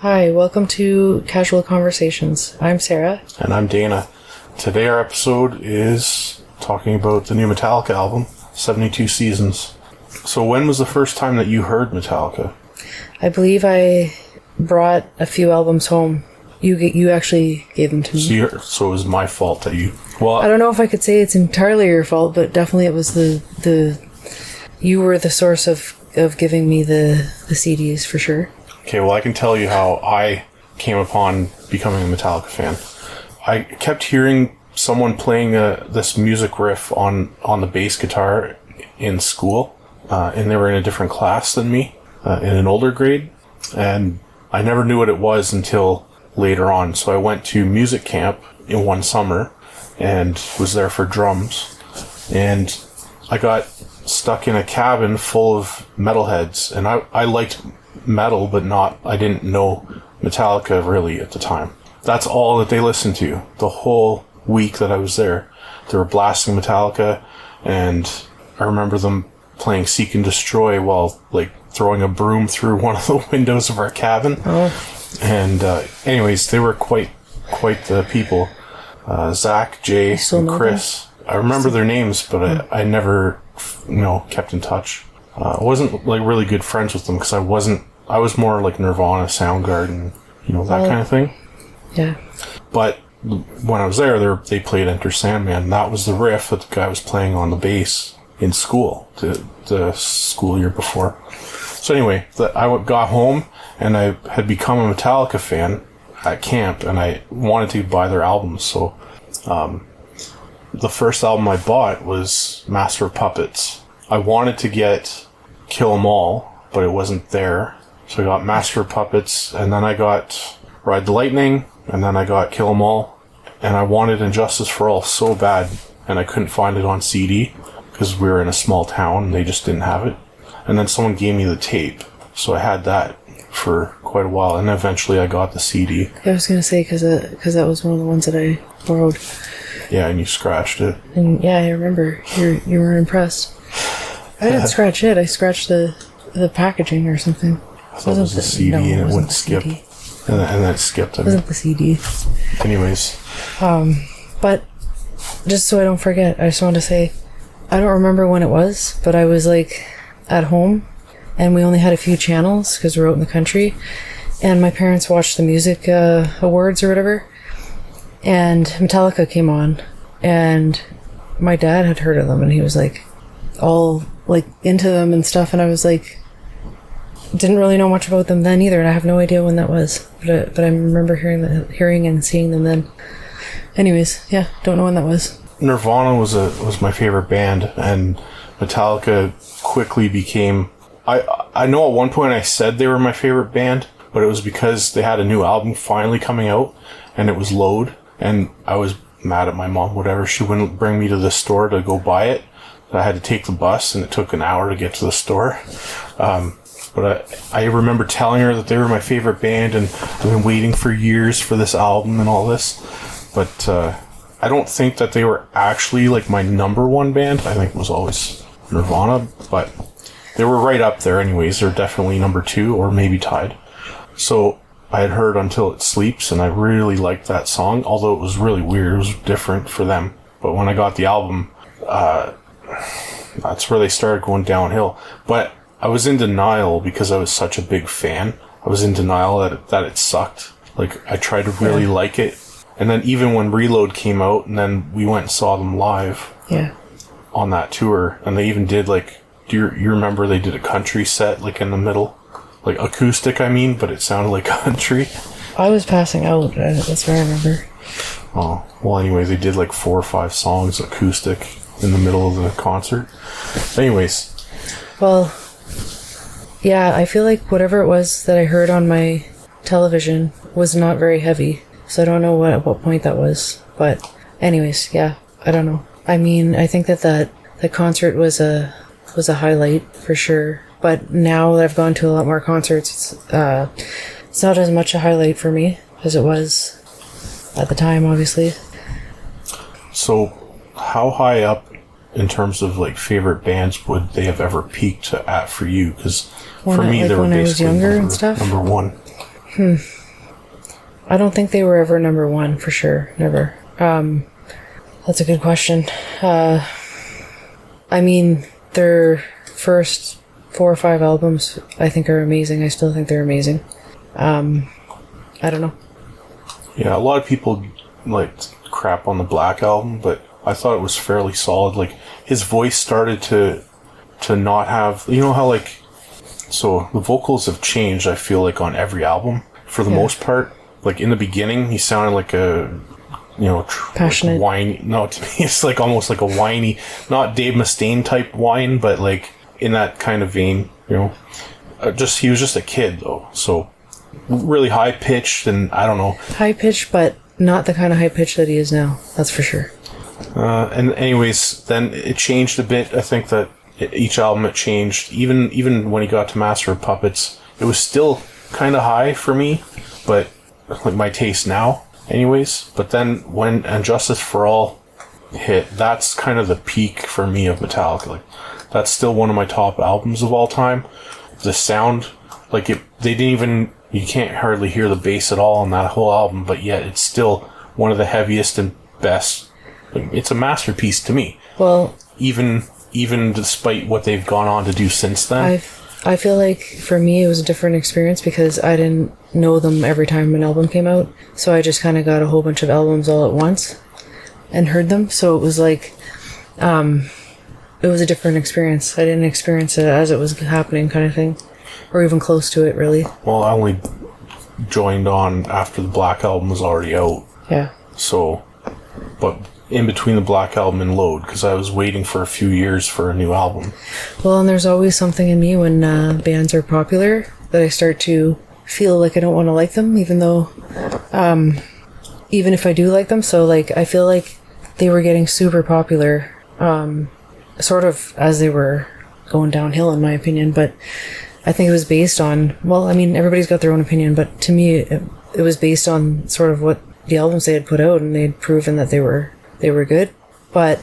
Hi, welcome to Casual Conversations. I'm Sarah. And I'm Dana. Today our episode is talking about the new Metallica album, 72 Seasons. So when was the first time that you heard Metallica? I believe I brought a few albums home. You actually gave them to me. So it was my fault that you... Well, I don't know if I could say it's entirely your fault, but definitely it was you were the source of giving me the CDs for sure. Okay, well I can tell you how I came upon becoming a Metallica fan. I kept hearing someone playing this music riff on the bass guitar in school, and they were in a different class than me, in an older grade, and I never knew what it was until later on. So I went to music camp in one summer and was there for drums, and I got stuck in a cabin full of metalheads, and I liked metal, but I didn't know Metallica really at the time. That's all that they listened to the whole week that I was there. They were blasting Metallica, and I remember them playing Seek and Destroy while like throwing a broom through one of the windows of our cabin. And anyways, they were quite the people. Zach, Jay, and Chris. I remember their names, but I never kept in touch. I wasn't like really good friends with them because I was more like Nirvana, Soundgarden, that kind of thing. Yeah. But when I was there, they played Enter Sandman. That was the riff that the guy was playing on the bass in school, the school year before. So anyway, I got home and I had become a Metallica fan at camp, and I wanted to buy their albums. So the first album I bought was Master of Puppets. I wanted to get Kill 'Em All, but it wasn't there. So I got Master of Puppets, and then I got Ride the Lightning, and then I got Kill 'Em All, and I wanted Injustice for All so bad, and I couldn't find it on CD because we were in a small town and they just didn't have it. And then someone gave me the tape, so I had that for quite a while, and eventually I got the CD. I was going to say, because that was one of the ones that I borrowed. Yeah, and you scratched it. And yeah, I remember. You were impressed. I didn't scratch it. I scratched the packaging or something. I thought it was the CD, and it wouldn't skip. And then it skipped. It wasn't the CD. Anyways. But just so I don't forget, I just wanted to say, I don't remember when it was, but I was like at home, and we only had a few channels because we were out in the country, and my parents watched the music awards or whatever, and Metallica came on, and my dad had heard of them, and he was like all like into them and stuff, and I was like, didn't really know much about them then either, and I have no idea when that was, but I remember hearing and seeing them then. Anyways, yeah, don't know when that was. Nirvana was my favorite band, and Metallica quickly became... I know at one point I said they were my favorite band, but it was because they had a new album finally coming out, and it was Load, and I was mad at my mom, whatever. She wouldn't bring me to the store to go buy it. I had to take the bus, and it took an hour to get to the store. But I remember telling her that they were my favorite band, and I've been waiting for years for this album and all this. But I don't think that they were actually like my number one band. I think it was always Nirvana, but they were right up there anyways. They're definitely number 2 or maybe tied. So I had heard Until It Sleeps, and I really liked that song, although it was really weird. It was different for them. But when I got the album, that's where they started going downhill. But I was in denial because I was such a big fan. I was in denial that it sucked. Like, I tried to really like it. And then even when Reload came out, and then we went and saw them live on that tour, and they even did like... Do you remember they did a country set, like, in the middle? Like, acoustic, I mean, but it sounded like country. I was passing out. That's what I remember. Oh, well, anyway, they did, like, 4 or 5 songs acoustic in the middle of the concert. Anyways. Well, yeah, I feel like whatever it was that I heard on my television was not very heavy. So I don't know at what point that was. But anyways, yeah, I don't know. I mean, I think that the concert was a highlight for sure, but now that I've gone to a lot more concerts, it's not as much a highlight for me as it was at the time, obviously. So how high up in terms of like favorite bands would they have ever peaked at for you? Because for me, they were when I was basically younger and stuff. number 1. I don't think they were ever number one, for sure. Never. That's a good question. I mean, their first 4 or 5 albums, I think, are amazing. I still think they're amazing. I don't know. Yeah, a lot of people like crap on the Black Album, but I thought it was fairly solid. Like, his voice started to not have, you know how, like, so the vocals have changed, I feel like, on every album for the most part. Like, in the beginning, he sounded like a, you know, passionate, like whiny. No, to me, it's like almost like a whiny, not Dave Mustaine type whine, but like in that kind of vein, you know. He was just a kid though, so really high pitched, and I don't know. High pitched, but not the kind of high pitch that he is now. That's for sure. And anyways, then it changed a bit. I think that each album it changed. Even when he got to Master of Puppets, it was still kind of high for me, but like my taste now. Anyways, but then when And Justice for All hit, that's kind of the peak for me of Metallica. Like, that's still one of my top albums of all time. The sound, like, they didn't even, you can't hardly hear the bass at all on that whole album, but yet it's still one of the heaviest and best. It's a masterpiece to me. Well, even despite what they've gone on to do since then. I feel like for me it was a different experience because I didn't know them every time an album came out. So I just kind of got a whole bunch of albums all at once and heard them. So it was like, it was a different experience. I didn't experience it as it was happening, kind of thing. Or even close to it, really. Well, I only joined on after the Black Album was already out. Yeah. So, but in between the Black Album and Load, because I was waiting for a few years for a new album. Well, and there's always something in me when bands are popular that I start to feel like I don't want to like them, even though, even if I do like them. So, like, I feel like they were getting super popular, sort of as they were going downhill, in my opinion. But I think it was based on, well, I mean, everybody's got their own opinion, but to me, it was based on sort of what the albums they had put out, and they had proven that they were good. But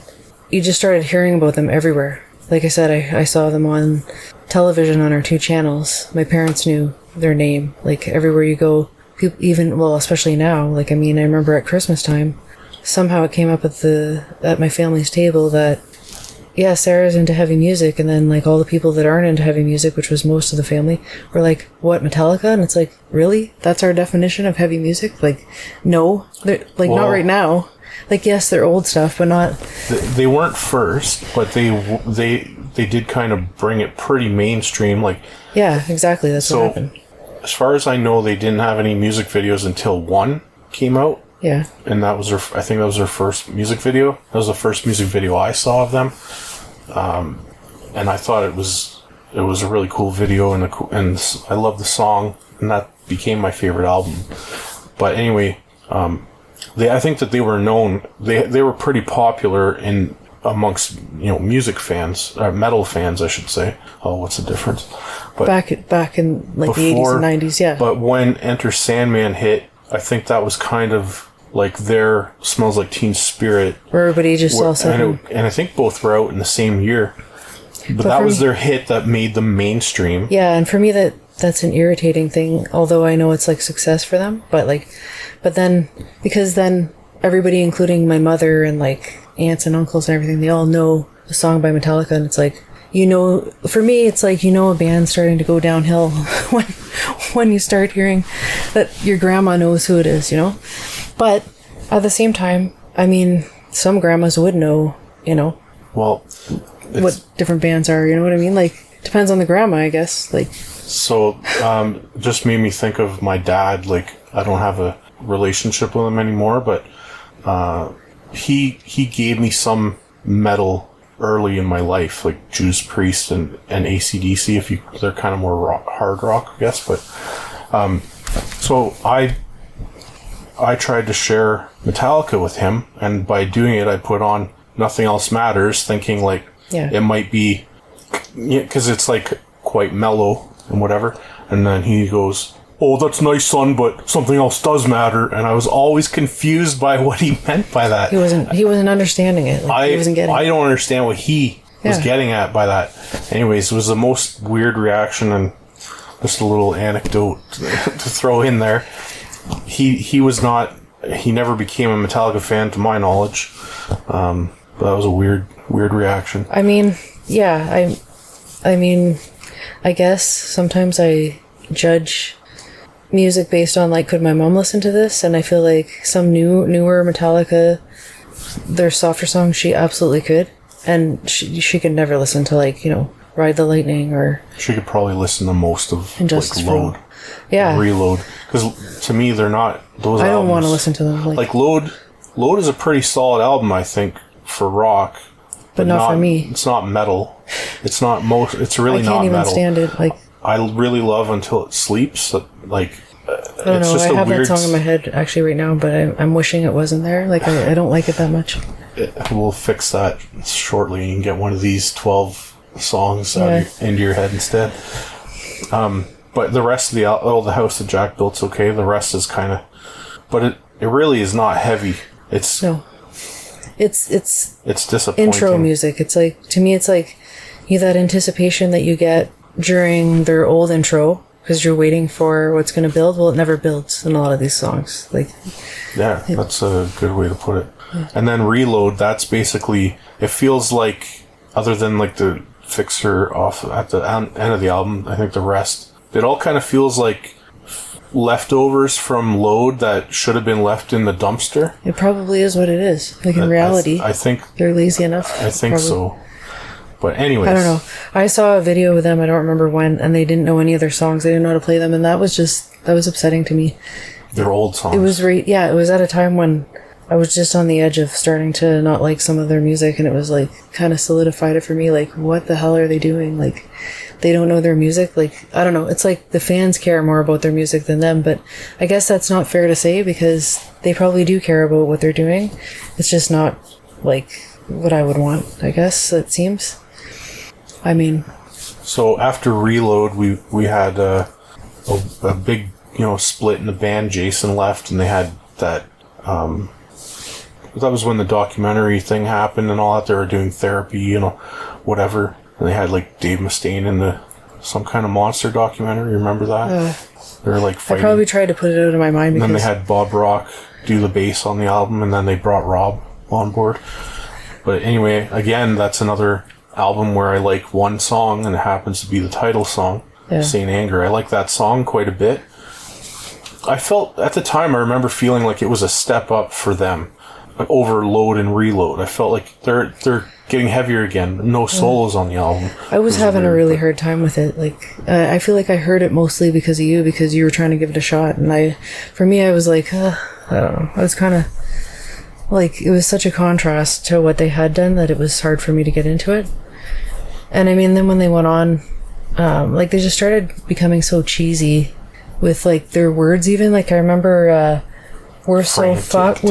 you just started hearing about them everywhere. Like I said, I saw them on television on our 2 channels. My parents knew their name. Like, everywhere you go, people, even, well, especially now, like, I mean, I remember at Christmas time, somehow it came up at my family's table that, yeah, Sarah's into heavy music, and then, like, all the people that aren't into heavy music, which was most of the family, were like, what, Metallica? And it's like, really? That's our definition of heavy music? Like, no. Like, not right now. Like, yes, they're old stuff, but not... They weren't first, but they did kind of bring it pretty mainstream. Like, yeah, exactly. That's what happened. As far as I know, they didn't have any music videos until One came out. Yeah. And that was I think that was their first music video. That was the first music video I saw of them. And I thought it was a really cool video, and I love the song, and that became my favorite album. But anyway, I think that they were known. They were pretty popular amongst, you know, music fans, metal fans, I should say. Oh, what's the difference? But back in like the 80s and 90s, yeah. But when Enter Sandman hit, I think that was kind of like their Smells Like Teen Spirit, where everybody just all said, and I think both were out in the same year. But that was their hit that made them mainstream. Yeah, and for me that's an irritating thing, although I know it's like success for them, but then because then everybody, including my mother and like aunts and uncles and everything, they all know a song by Metallica, and it's like, you know, for me it's like, you know, a band's starting to go downhill when you start hearing that your grandma knows who it is, you know. But at the same time, I mean, some grandmas would know, you know, well, what different bands are, you know what I mean? Like, depends on the grandma, I guess. Like, so just made me think of my dad. Like, I don't have a relationship with him anymore, but he gave me some metal early in my life, like Judas Priest and AC/DC. They're kind of more hard rock, I guess. But so I tried to share Metallica with him, and by doing it, I put on Nothing Else Matters, thinking like, it might be, because it's like quite mellow and whatever. And then he goes, "Oh, that's nice, son, but something else does matter." And I was always confused by what he meant by that. He wasn't understanding it. Like, he wasn't getting it. I don't understand what he was getting at by that. Anyways, it was the most weird reaction, and just a little anecdote to throw in there. He never became a Metallica fan to my knowledge. But that was a weird reaction. I mean, yeah, I mean, I guess sometimes I judge music based on, like, could my mom listen to this? And I feel like some newer Metallica, their softer songs, she absolutely could. And she could never listen to, like, you know, Ride the Lightning or... She could probably listen to most of, Injustice like, Load. Yeah. Reload. Because to me, they're not... Those I albums, don't want to listen to them. Like, Load is a pretty solid album, I think, for rock. But not for me. It's not metal. It's not most... It's really not metal. I can't even stand it. Like, I really love Until It Sleeps. Like, I don't know. I have that song in my head actually right now, but I'm wishing it wasn't there. Like, I don't like it that much. We'll fix that shortly. You can get one of these 12 songs into your head instead. But the rest of the House that Jack Built's okay. The rest is kind of... But it really is not heavy. It's... No. It's disappointing. Intro music. It's like, to me, it's like that anticipation that you get during their old intro because you're waiting for what's going to build. Well, it never builds in a lot of these songs. Like, yeah, that's a good way to put it. Yeah. And then Reload, that's basically, it feels like, other than like the fixer off at the end of the album, I think the rest, it all kind of feels like leftovers from Load that should have been left in the dumpster. It probably is what it is. Like, in reality, I think they're lazy enough. I think so. But anyways, I don't know. I saw a video with them, I don't remember when, and they didn't know any of their songs. They didn't know how to play them, and that was upsetting to me. Their old songs. It was it was at a time when I was just on the edge of starting to not like some of their music, and it was like kind of solidified it for me. Like, what the hell are they doing? Like, they don't know their music. Like, I don't know. It's like the fans care more about their music than them, but I guess that's not fair to say because they probably do care about what they're doing. It's just not like what I would want, I guess, it seems. I mean... So after Reload, we had a big, split in the band. Jason left, and they had that... that was when the documentary thing happened and all that. They were doing therapy, whatever. And they had, like, Dave Mustaine in some kind of monster documentary. Remember that? They were, like, fighting. I probably tried to put it out of my mind because... And then they had Bob Rock do the bass on the album, and then they brought Rob on board. But anyway, again, that's another album where I like one song, and it happens to be the title song, Saint Anger. I like that song quite a bit. I felt, at the time, I remember feeling like it was a step up for them. Over Load and Reload. I felt like they're getting heavier again. No solos on the album. I was having a really hard time with it. Like, I feel like I heard it mostly because of you, because you were trying to give it a shot. And for me, I was like, I don't know. I was kind of like, it was such a contrast to what they had done that it was hard for me to get into it. And I mean, then when they went on, like, they just started becoming so cheesy with, like, their words even. Like, I remember, we're so fucked.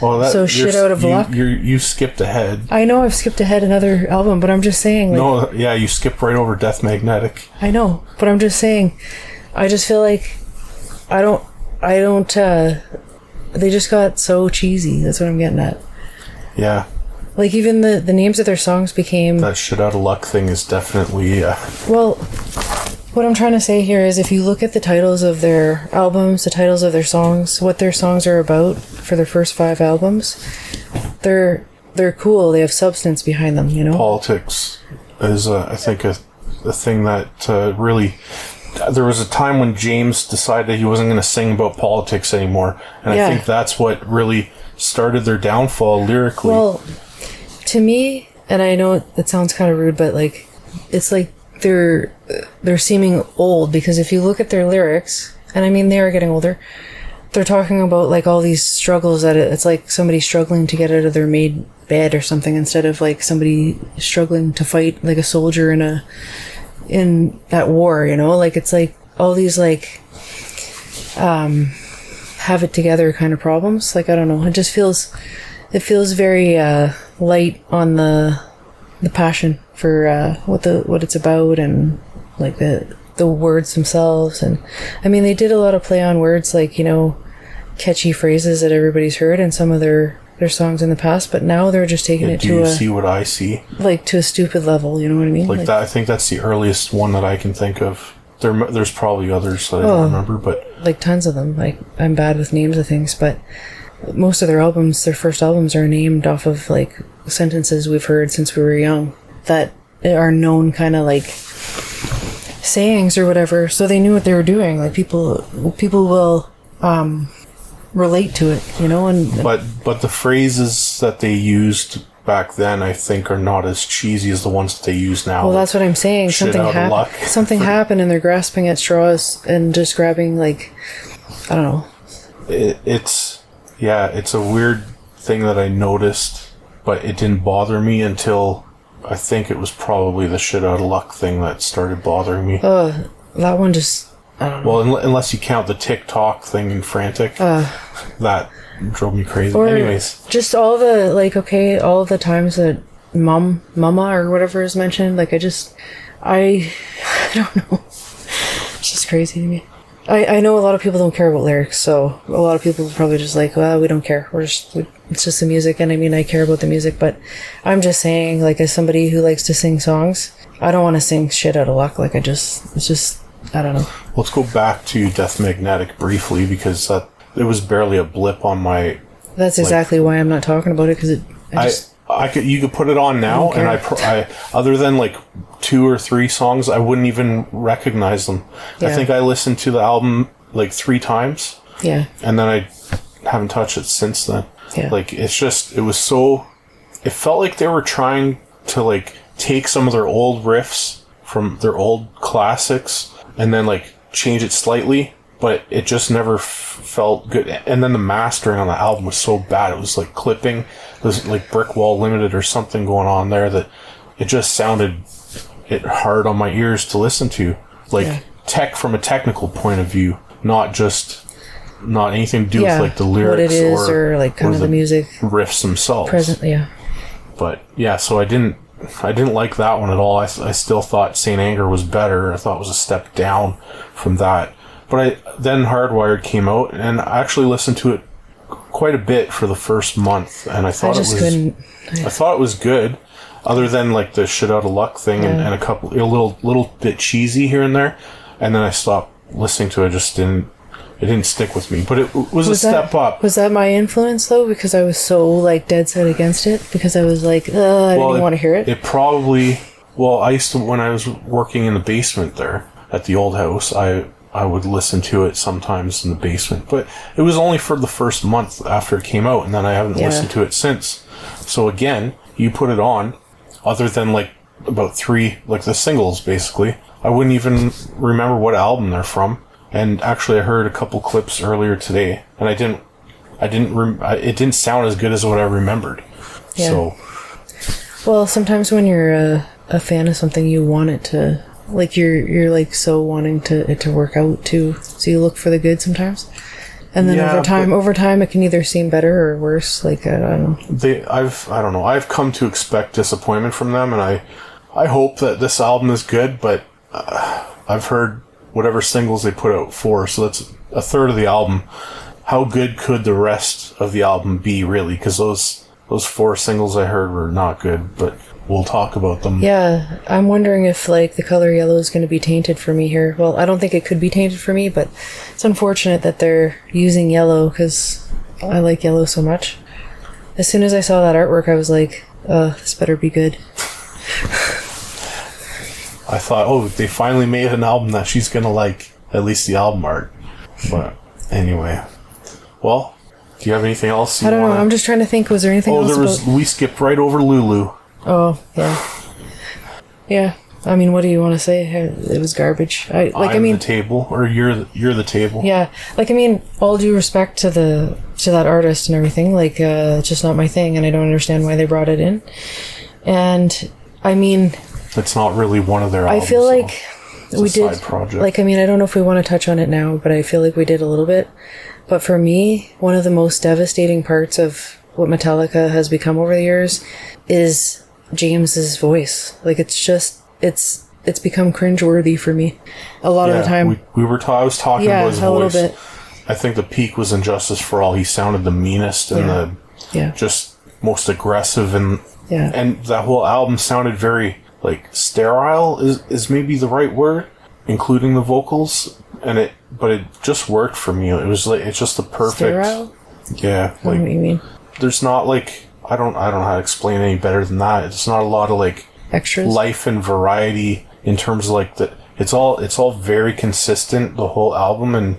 Oh, so shit out of luck. You skipped ahead. I know I've skipped ahead another album, but I'm just saying. Like, no, yeah, you skipped right over Death Magnetic. I know, but I'm just saying. I just feel like I don't. They just got so cheesy. That's what I'm getting at. Yeah. Like, even the names of their songs became... That shit out of luck thing is definitely... Well, what I'm trying to say here is if you look at the titles of their albums, the titles of their songs, what their songs are about for their first 5 albums, they're cool. They have substance behind them, Politics is, I think, a thing that really... There was a time when James decided he wasn't going to sing about politics anymore. And I think that's what really started their downfall lyrically. Well... To me, and I know it sounds kind of rude, but like, it's like they're seeming old because if you look at their lyrics, and I mean they are getting older, they're talking about like all these struggles that it's like somebody struggling to get out of their made bed or something instead of like somebody struggling to fight like a soldier in that war, like it's like all these like have it together kind of problems. Like, I don't know, it feels very light on the passion for what it's about and like the words themselves. And I mean, they did a lot of play on words, like, catchy phrases that everybody's heard in some of their songs in the past, but now they're just taking it to see what I see? Like, to a stupid level, you know what I mean? Like that, I think that's the earliest one that I can think of. There's probably others that I don't remember, but like tons of them. Like, I'm bad with names of things, but most of their albums, their first albums, are named off of like sentences we've heard since we were young that are known kind of like sayings or whatever. So they knew what they were doing. Like, people will relate to it, you know. And but the phrases that they used back then, I think, are not as cheesy as the ones that they use now. well, that's what I'm saying. Shit out of luck. Something happened, and they're grasping at straws and just grabbing, like, I don't know. It's a weird thing that I noticed, but it didn't bother me until I think it was probably the shit out of luck thing that started bothering me. That one just, I don't know. Well, unless you count the TikTok thing in Frantic, that drove me crazy. Or anyways, just all the, like, okay, all the times that mama or whatever is mentioned, like, I don't know. It's just crazy to me. I know a lot of people don't care about lyrics, so a lot of people are probably just like, well, we don't care. It's just the music, and I mean, I care about the music, but I'm just saying, like, as somebody who likes to sing songs, I don't want to sing shit out of luck. Like, it's just, I don't know. Let's go back to Death Magnetic briefly, because it was barely a blip on my... That's exactly why I'm not talking about it, because you could put it on now, and I other than like 2 or 3 songs, I wouldn't even recognize them. Yeah. I think I listened to the album like 3 times. Yeah. And then I haven't touched it since then. Yeah. Like, it felt like they were trying to like take some of their old riffs from their old classics and then like change it slightly, but it just never felt good. And then the mastering on the album was so bad. It was like clipping. It was like Brick Wall Limited or something going on there that it just sounded hard on my ears to listen to. Like, from a technical point of view, not anything to do with like the lyrics, what it is, or like kind of the music riffs themselves. But yeah, so I didn't like that one at all. I still thought Saint Anger was better. I thought it was a step down from that. But then Hardwired came out, and I actually listened to it quite a bit for the first month, and I thought it was good, other than like the shit out of luck thing and a couple a little bit cheesy here and there, and then I stopped listening to it. It didn't stick with me, but it was a step up. Was that my influence though? Because I was so like dead set against it, because I was like, I didn't want to hear it. It probably. Well, I used to, when I was working in the basement there at the old house, I would listen to it sometimes in the basement, but it was only for the first month after it came out, and then I haven't listened to it since. So again, you put it on, other than like about 3, like the singles basically, I wouldn't even remember what album they're from. And actually I heard a couple clips earlier today, and it didn't sound as good as what I remembered. Yeah. So, well, sometimes when you're a fan of something, you want it to, like, you're like so wanting it to work out too, so you look for the good sometimes, and then over time it can either seem better or worse. Like, I don't know. I've come to expect disappointment from them, and I hope that this album is good, but I've heard whatever singles they put out for, so that's a third of the album. How good could the rest of the album be, really? Because those 4 singles I heard were not good, but we'll talk about them. Yeah, I'm wondering if, like, the color yellow is going to be tainted for me here. Well, I don't think it could be tainted for me, but it's unfortunate that they're using yellow, because I like yellow so much. As soon as I saw that artwork, I was like, this better be good. I thought, they finally made an album that she's going to like, at least the album art. But anyway. Well, do you have anything else? I don't know. I'm just trying to think. Was there anything else? We skipped right over Lulu. Oh, yeah. Yeah. I mean, what do you want to say? It was garbage. I'm the table, or you're the table. Yeah. Like, I mean, all due respect to that artist and everything, like, it's just not my thing, and I don't understand why they brought it in. And, I mean, it's not really one of their albums. I feel like we did, side project. Like, I mean, I don't know if we want to touch on it now, but I feel like we did a little bit. But for me, one of the most devastating parts of what Metallica has become over the years is James's voice. Like, it's become cringeworthy for me a lot of the time. I was talking about his voice. A little bit. I think the peak was in Justice for All. He sounded the meanest and just most aggressive, and that whole album sounded very, like, sterile is maybe the right word. including the vocals, but it just worked for me. It was like, it's just the perfect. Sterile? Yeah, I don't know what you mean. There's not like, I don't know how to explain any better than that. It's not a lot of like Extras? life and variety in terms of like it's all very consistent, the whole album, and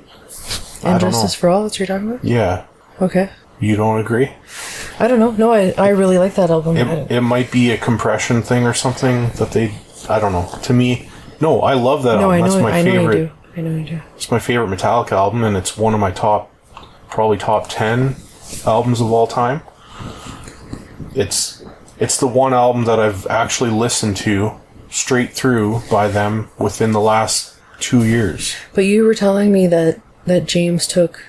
I don't know. Justice for All, that's what you're talking about? Yeah. Okay. You don't agree? I don't know. No, I really like that album. It might be a compression thing or something that I don't know. To me, no, I love that album. That's my favorite. I know you do. It's my favorite Metallica album, and it's one of my probably top 10 albums of all time. It's the one album that I've actually listened to straight through by them within the last 2 years. But you were telling me that James took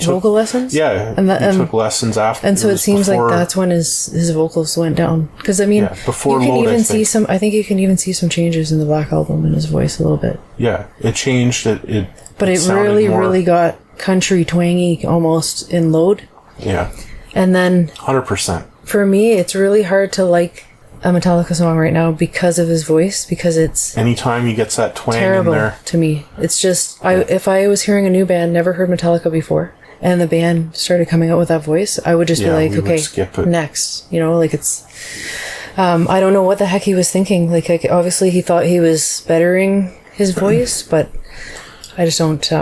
vocal lessons? Yeah, he took lessons after. And so it seems like that's when his vocals went down. Because, I mean, before you can Load, even see some, I think you can even see some changes in the Black Album in his voice a little bit. Yeah, it changed. But it really got country twangy almost in Load. Yeah. And then 100%. For me, it's really hard to like a Metallica song right now because of his voice, because it's anytime he gets that twang terrible in there. To me. It's just, if I was hearing a new band, never heard Metallica before, and the band started coming out with that voice, I would just be like, okay, skip it. Next. You know, like it's, I don't know what the heck he was thinking. Like obviously he thought he was bettering his voice, but I just don't feel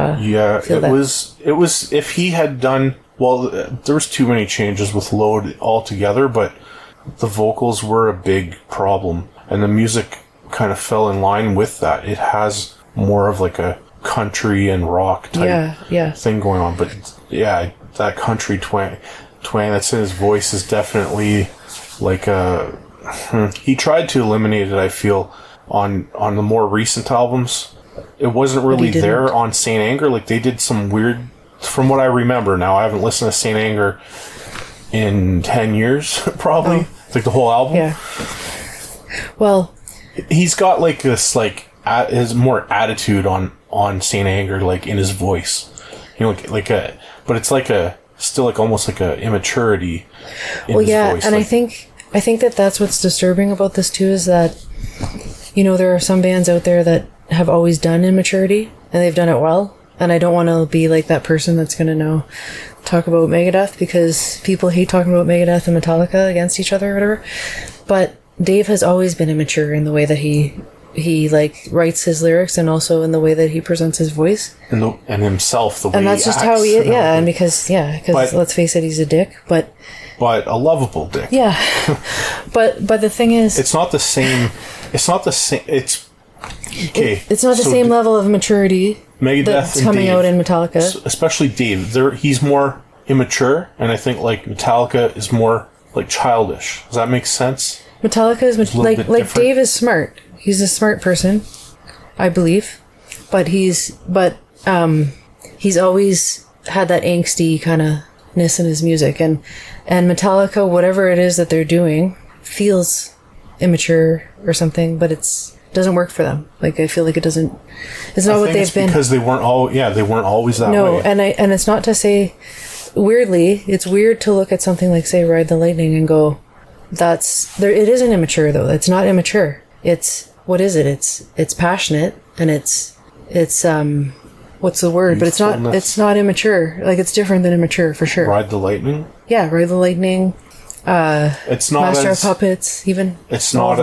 that. It was, if he had done, well, there was too many changes with Load altogether, but the vocals were a big problem, and the music kind of fell in line with that. It has more of like a country and rock type thing going on, but yeah, that country twang that's in his voice is definitely like he tried to eliminate it, I feel, on the more recent albums. It wasn't really there on Saint Anger. Like they did some weird, from what I remember now, I haven't listened to Saint Anger in 10 years, probably. Oh. Like the whole album. Yeah. Well, he's got like this, like, his more attitude on Saint Anger, like in his voice. You know, but it's like still like almost like a immaturity in his voice. And like, I think that's what's disturbing about this too, is that, you know, there are some bands out there that have always done immaturity and they've done it well. And I don't want to be like that person that's going to talk about Megadeth, because people hate talking about Megadeth and Metallica against each other or whatever. But Dave has always been immature in the way that he like writes his lyrics, and also in the way that he presents his voice and himself, the way and that's he just acts, how he is. Yeah, and because let's face it, he's a dick, but a lovable dick. Yeah. but the thing is, it's not the same. It's not the same. It's okay. It's not the same level of maturity Megadeth that's coming out in Metallica. Especially Dave. He's more immature, and I think like Metallica is more like childish. Does that make sense? Metallica is like Dave is smart. He's a smart person, I believe, but he's always had that angsty kind of ness in his music, and Metallica, whatever it is that they're doing, feels immature or something, but doesn't work for them. Like I feel like it doesn't. It's not what they've been, because they weren't always that way. No, and it's not to say. Weirdly, it's weird to look at something like, say, Ride the Lightning and go, it isn't immature though. It's not immature. It's, what is it? It's passionate, and it's what's the word? But it's not immature. Like it's different than immature for sure. Ride the Lightning? Yeah, Ride the Lightning. It's not Master of Puppets, even. It's not.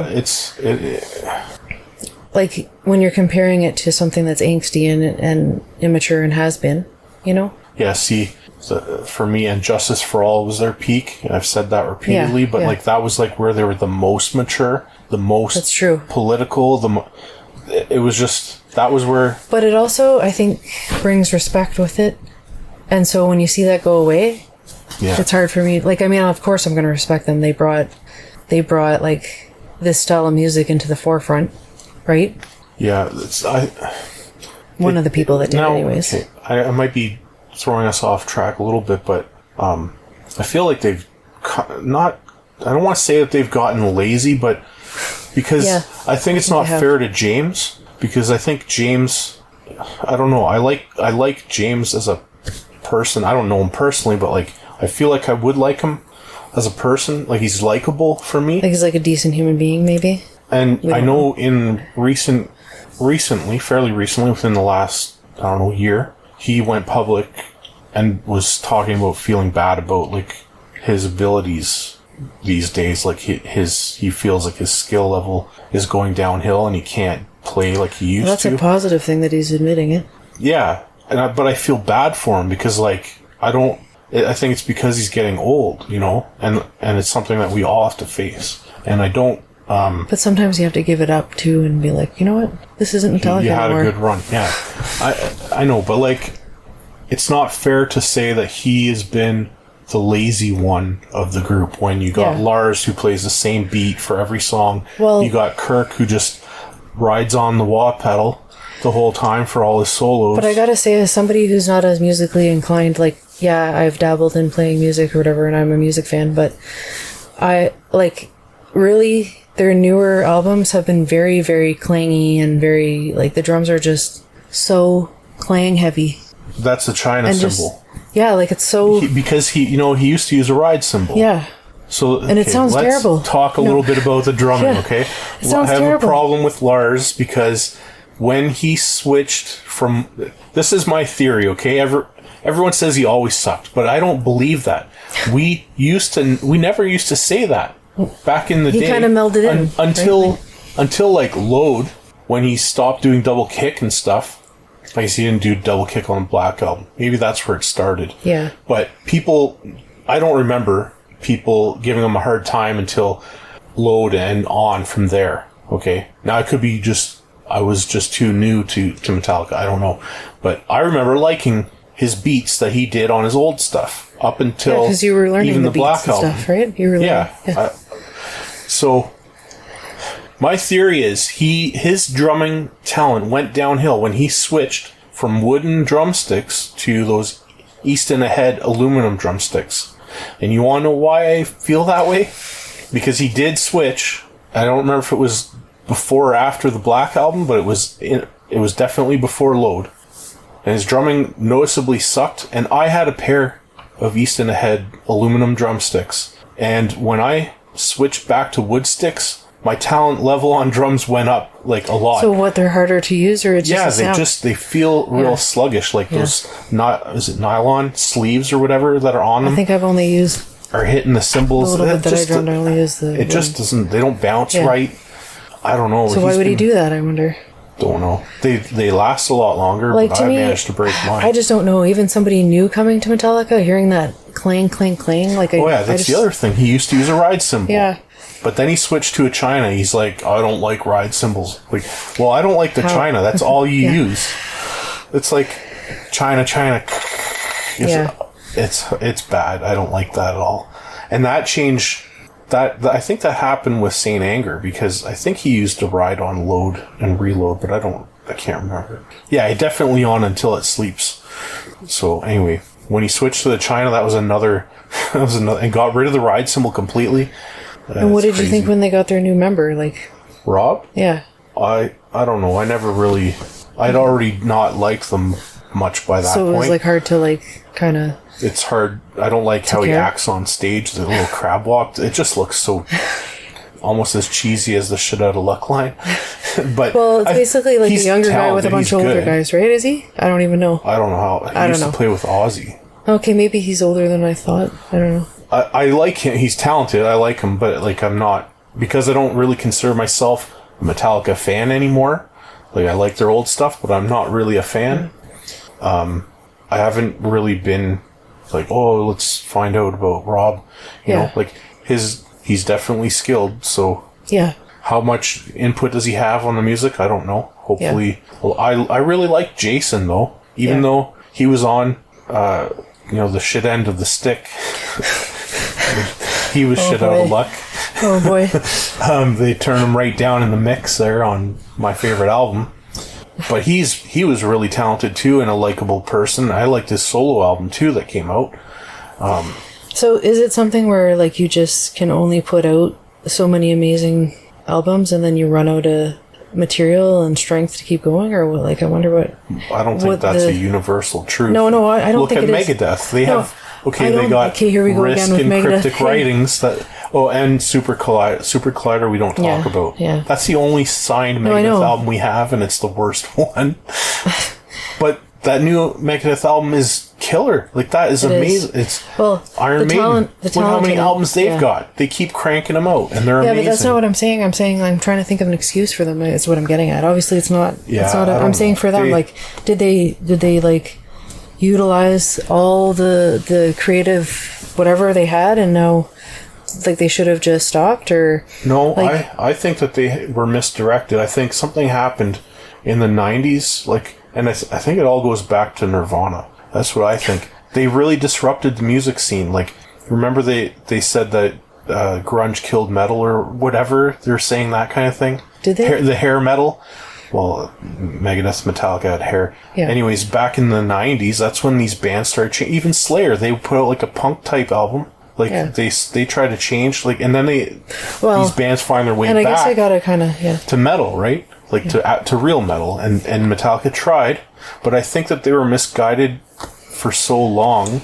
Like when you're comparing it to something that's angsty and immature and has been, you know? Yeah. See, for me, and Justice for All was their peak. And I've said that repeatedly, but like that was like where they were the most mature, the most that's true. Political. It was just, that was where. But it also, I think, brings respect with it, and so when you see that go away, it's hard for me. Like, I mean, of course, I'm going to respect them. They brought like this style of music into the forefront, right? Yeah, one of the people that did, anyways. Okay, I might be throwing us off track a little bit, but I feel like they've not. I don't want to say that they've gotten lazy, but because I think it's not fair to James, because I think James. I don't know. I like James as a person. I don't know him personally, but like I feel like I would like him as a person. Like he's likable for me. Like he's like a decent human being, maybe. And I know in recent fairly recently, within the last, I don't know, year, he went public and was talking about feeling bad about, like, his abilities these days. Like, he feels like his skill level is going downhill and he can't play like he used That's to. a positive thing that he's admitting it. Yeah, but I feel bad for him because, like, I think it's because he's getting old, you know, and it's something that we all have to face. And I don't. But sometimes you have to give it up too and be like, you know what, this isn't Metallica You had anymore. a good run, yeah. I know, but, like, it's not fair to say that he has been the lazy one of the group when you got Lars, who plays the same beat for every song. Well, you got Kirk, who just rides on the wah pedal the whole time for all his solos. But I gotta say, as somebody who's not as musically inclined, like, yeah, I've dabbled in playing music or whatever, and I'm a music fan, but I, like, really, their newer albums have been very, very clangy and very, like, the drums are just so clang heavy. That's the China And cymbal. Yeah, like, it's so... Because he used to use a ride cymbal. Yeah. So, and it sounds terrible. Let's talk a little bit about the drumming, okay? It sounds I have terrible. a problem with Lars because when he switched from... This is my theory, okay? Everyone says he always sucked, but I don't believe that. We never used to say that back in the day. He kind of melded in. Until like Load, when he stopped doing double kick and stuff. I guess he didn't do double kick on the Black Album. Maybe that's where it started. Yeah. But I don't remember people giving him a hard time until Load and on from there. Okay. Now it could be I was just too new to Metallica. I don't know. But I remember liking his beats that he did on his old stuff up until because you were learning even the the beats Black and Album. stuff, right? You were learning. Yeah. So my theory is his drumming talent went downhill when he switched from wooden drumsticks to those Easton Ahead aluminum drumsticks. And you want to know why I feel that way? Because he did switch. I don't remember if it was before or after the Black Album, but it was definitely before Load. And his drumming noticeably sucked. And I had a pair of Easton Ahead aluminum drumsticks. And when I switched back to wood sticks, my talent level on drums went up, like, a lot. So what, they're harder to use, or it's just the sound? they feel real sluggish, like those is it nylon sleeves or whatever that are on them? I think I've only used are hitting the cymbals. a little bit that I drummed. I only used the. It just doesn't. They don't bounce right. I don't know. So why would he do that? I wonder. Don't know. They last a lot longer. Like, but to I me, managed to break mine. I just don't know. Even somebody new coming to Metallica, hearing that clang, clang, clang, like that's the other thing. He used to use a ride cymbal. Yeah. But then he switched to a China. He's like, I don't like ride cymbals. Like, well, I don't like the China. That's all you use. It's like China. It's bad. I don't like that at all. And that changed. That I think that happened with Saint Anger because I think he used to ride on Load and Reload, but I can't remember. Yeah, definitely on Until It Sleeps. So anyway, when he switched to the China, that was another, and got rid of the ride cymbal completely. And what did you think when they got their new member? Like, Rob? Yeah. I don't know. I never really. I'd already not liked them much by that point. So it was like hard to like kind of. It's hard. I don't like how he acts on stage. The little crab walk. It just looks so almost as cheesy as the shit out of Luck line. But well, it's basically like a younger guy with a bunch of older good. guys, right? Is he? I don't even know. I don't know how. He used to play with Ozzy. Okay, maybe he's older than I thought. I don't know. I like him. He's talented. I like him, but like I'm not, because I don't really consider myself a Metallica fan anymore. Like, I like their old stuff, but I'm not really a fan. I haven't really been like, oh, let's find out about Rob. You know, like he's definitely skilled. So yeah, how much input does he have on the music? I don't know. Hopefully, well, I really like Jason though, even though he was on, the shit end of the stick. He was shit out of luck. Oh boy. They turned him right down in the mix there on my favorite album. But he was really talented too and a likable person. I liked his solo album too that came out. So is it something where like you just can only put out so many amazing albums and then you run out of material and strength to keep going, or what? Like, I wonder what. I don't think that's a universal truth. No, I don't think it is. Look at Megadeth. They have Okay, they got here we go Risk again with and Megadeth. Cryptic Writings that. Oh, and Super Collider we don't talk about. Yeah. That's the only signed Megadeth album we have, and it's the worst one. But that new Megadeth album is killer. Like, that is amazing. It's Iron Maiden. Look how many albums they've got. They keep cranking them out, and they're amazing. Yeah, but that's not what I'm saying. I'm saying I'm trying to think of an excuse for them. Is what I'm getting at. Obviously, it's not. Yeah, it's not. I'm saying for them, like, did they like utilize all the creative whatever they had, and now like they should have just stopped? Or no, like, I think that they were misdirected. I think something happened in the 90s, like, and I think it all goes back to Nirvana. That's what I think. They really disrupted the music scene. Like, remember they said that grunge killed metal or whatever? They're saying that kind of thing. Did they? The hair metal. Well, Megadeth, Metallica had hair. Yeah. Anyways, back in the 90s, that's when these bands started changing. Even Slayer, they put out like a punk type album. Like, they try to change, like, and then these bands find their way back. And I guess I gotta kind of, to metal, right? Like, to real metal. And Metallica tried, but I think that they were misguided for so long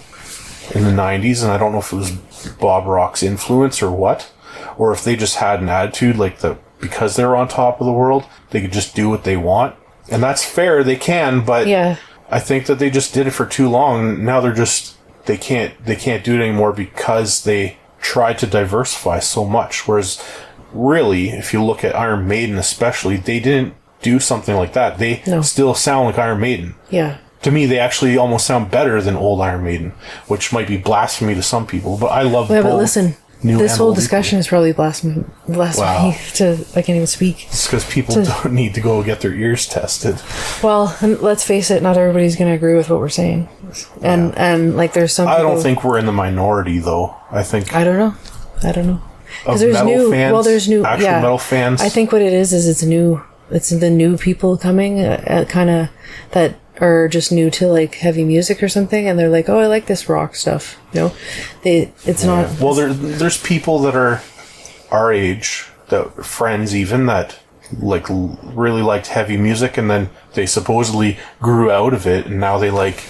in the 90s, and I don't know if it was Bob Rock's influence or what, or if they just had an attitude like because they're on top of the world, they could just do what they want. And that's fair, they can, but I think that they just did it for too long. Now they can't do it anymore because they tried to diversify so much. Whereas really, if you look at Iron Maiden especially, they didn't do something like that. They still sound like Iron Maiden. Yeah. To me, they actually almost sound better than old Iron Maiden, which might be blasphemy to some people, but I love both. But listen, this whole discussion is probably blasphemy to I can't even speak. It's because people don't need to go get their ears tested. Well, and let's face it, not everybody's going to agree with what we're saying. And like, there's some people, I don't think we're in the minority, though. I don't know. Because there's metal fans, there's new actual metal fans. I think what it is it's new. It's the new people coming, kind of that are just new to like heavy music or something, and they're like, "Oh, I like this rock stuff." You know, it's not. Well, there's people that are our age, that friends even, that like really liked heavy music, and then they supposedly grew out of it, and now they like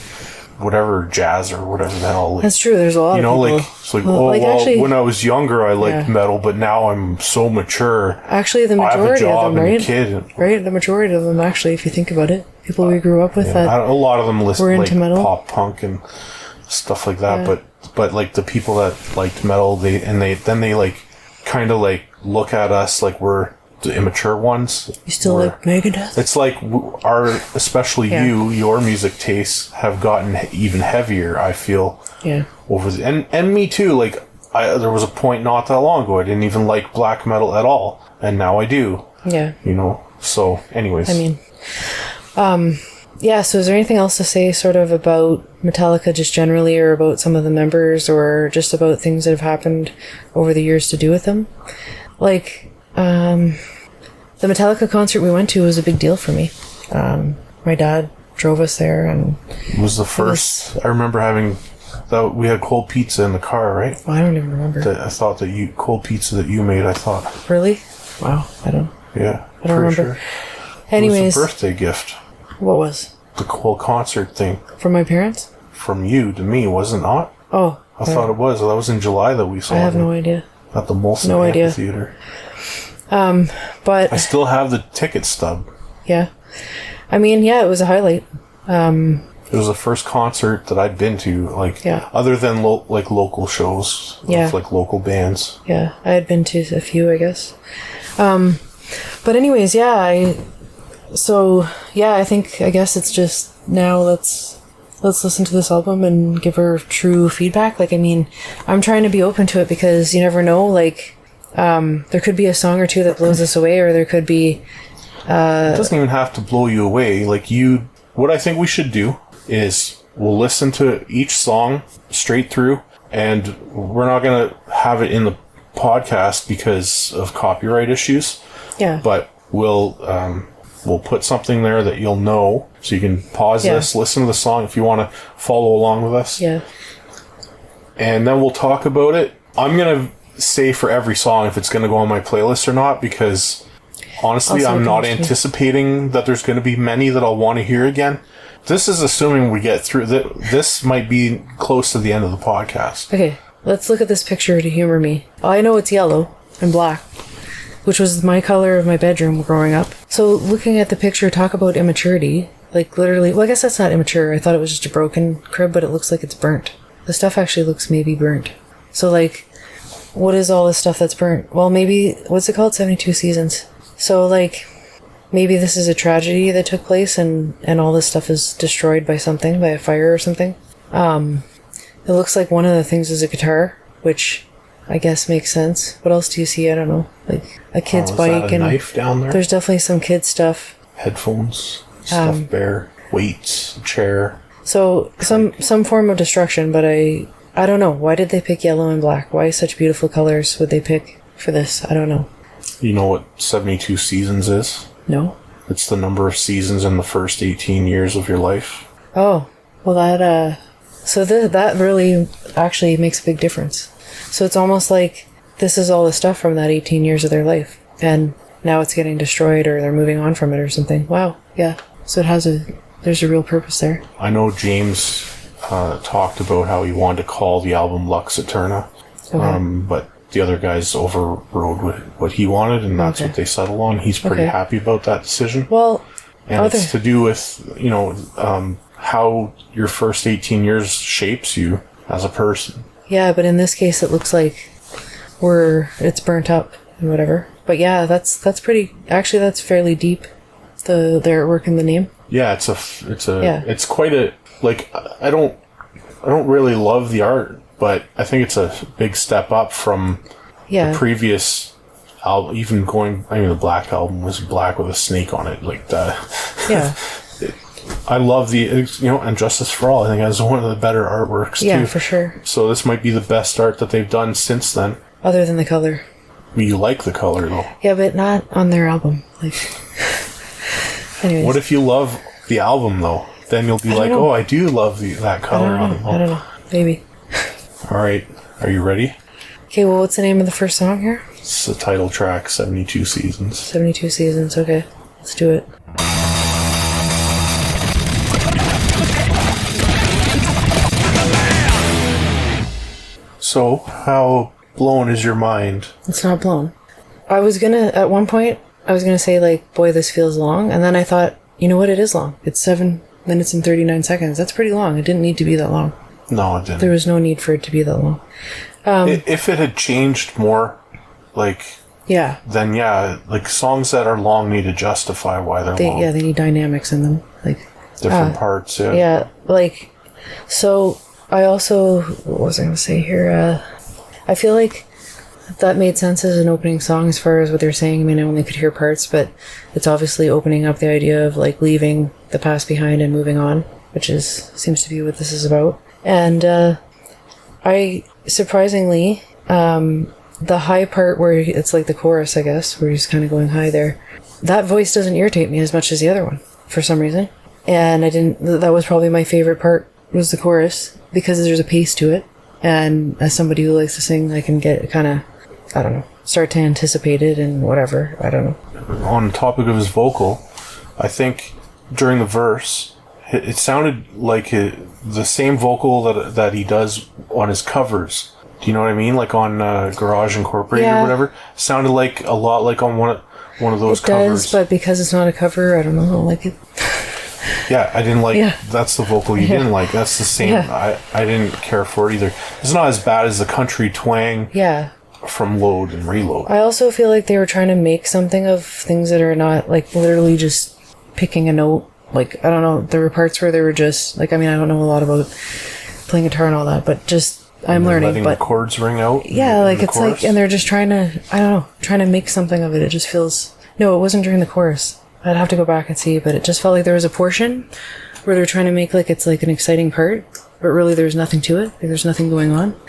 whatever jazz or whatever the hell. Like, that's true. There's a lot of people. Like, it's like, actually, when I was younger, I liked metal, but now I'm so mature. Actually, the majority I have a job of them, right? And a kid. Right, the majority of them, actually, if you think about it, people we grew up with, a lot of them listen were like into metal. Pop punk and stuff like that. But like the people that liked metal, they like kind of like look at us like we're the immature ones. You still like Megadeth? It's like especially your music tastes have gotten even heavier, I feel. Yeah. And me too. Like, there was a point not that long ago I didn't even like black metal at all, and now I do. Yeah. You know. So, anyways. I mean, so is there anything else to say sort of about Metallica just generally, or about some of the members, or just about things that have happened over the years to do with them? Like, the Metallica concert we went to was a big deal for me. My dad drove us there, and it was the first. I remember having that. We had cold pizza in the car, right? Well, I don't even remember. I thought that cold pizza that you made. I thought. Really? Wow. I don't. Yeah. I don't remember. Sure. Anyways, it was a birthday gift. What was? The whole concert thing. From my parents? From you to me, was it not? Oh. I thought it was. That was in July that we saw it. I have no idea. At the Molson Amphitheater. But I still have the ticket stub. Yeah. I mean, it was a highlight. It was the first concert that I'd been to, like, other than local shows, with, like, local bands. Yeah, I had been to a few, I guess. But anyways, I guess it's just now let's listen to this album and give her true feedback. Like, I mean, I'm trying to be open to it because you never know, like, there could be a song or two that blows us away, or there could be it doesn't even have to blow you away. Like, what I think we should do is we'll listen to each song straight through, and we're not going to have it in the podcast because of copyright issues. Yeah. But we'll put something there that you'll know, so you can pause this, listen to the song if you want to follow along with us. Yeah. And then we'll talk about it. I'm going to say for every song if it's going to go on my playlist or not, because honestly, I'm not anticipating that there's going to be many that I'll want to hear again. this is assuming we get through. This might be close to the end of the podcast. Okay, let's look at this picture to humor me. I know it's yellow and black, which was my color of my bedroom growing up. So looking at the picture, talk about immaturity. Like literally, well, I guess that's not immature. I thought it was just a broken crib, but it looks like it's burnt. The stuff actually looks maybe burnt. So like, what is all this stuff that's burnt? Well, maybe, what's it called? 72 seasons. So like, maybe this is a tragedy that took place and all this stuff is destroyed by something, by a fire or something. It looks like one of the things is a guitar, which I guess makes sense. What else do you see? I don't know. Like a kid's bike and knife down there. There's definitely some kid stuff. Headphones, stuffed bear, weights, chair. So some form of destruction, but I don't know. Why did they pick yellow and black? Why such beautiful colors would they pick for this? I don't know. You know what 72 seasons is? No. It's the number of seasons in the first 18 years of your life. Oh, well that so that really actually makes a big difference. So it's almost like this is all the stuff from that 18 years of their life, and now it's getting destroyed or they're moving on from it or something. Wow. Yeah. So there's a real purpose there. I know James talked about how he wanted to call the album Lux Eterna, but the other guys overrode what he wanted, and that's what they settled on. He's pretty happy about that decision. Well, and it's to do with, how your first 18 years shapes you as a person. Yeah, but in this case, it looks like it's burnt up and whatever. But yeah, that's pretty. Actually, that's fairly deep. The artwork in the name. Yeah, it's quite a, like, I don't really love the art, but I think it's a big step up from the previous album. Even the Black Album was black with a snake on it, like that. Yeah. I love and Justice for All, I think, has one of the better artworks, too. Yeah, for sure. So this might be the best art that they've done since then. Other than the color. You like the color, though. Yeah, but not on their album. Like, anyways. What if you love the album, though? Then you'll be like, oh, I do love that color on them. I don't know. Maybe. All right. Are you ready? Okay, well, what's the name of the first song here? It's the title track, 72 Seasons. 72 Seasons, okay. Let's do it. So, how blown is your mind? It's not blown. At one point, I was gonna say, like, boy, this feels long. And then I thought, you know what, it is long. It's 7 minutes and 39 seconds. That's pretty long. It didn't need to be that long. No, it didn't. There was no need for it to be that long. If it had changed more, then like, songs that are long need to justify why they're long. Yeah, they need dynamics in them. Like, different parts, yeah. Yeah, like, so I also, what was I going to say here? I feel like that made sense as an opening song as far as what they're saying. I mean, I only could hear parts, but it's obviously opening up the idea of, like, leaving the past behind and moving on, which seems to be what this is about. And I, surprisingly, the high part where it's like the chorus, I guess, where he's kind of going high there, that voice doesn't irritate me as much as the other one, for some reason. And that was probably my favorite part, was the chorus, because there's a pace to it. And as somebody who likes to sing, I can get kind of, I don't know, start to anticipate it and whatever. I don't know. On the topic of his vocal, I think during the verse, it sounded like the same vocal that he does on his covers. Do you know what I mean? Like on Garage Incorporated or whatever. Sounded like a lot like on one of those covers. It does, but because it's not a cover, I don't know. I don't like it. Yeah, I didn't like. Yeah. That's the vocal you didn't like. That's the same. Yeah. I didn't care for it either. It's not as bad as the country twang. Yeah. From Load and Reload. I also feel like they were trying to make something of things that are not, like, literally just picking a note. Like, I don't know, there were parts where they were just, like, I mean, I don't know a lot about playing guitar and all that, but just, I'm learning. Letting the chords ring out. Yeah, like, it's chorus. Like, and they're just trying to make something of it. It just feels, no, it wasn't during the chorus. I'd have to go back and see, but it just felt like there was a portion where they're trying to make, like, it's like an exciting part, but really there's nothing to it. Like, there's nothing going on.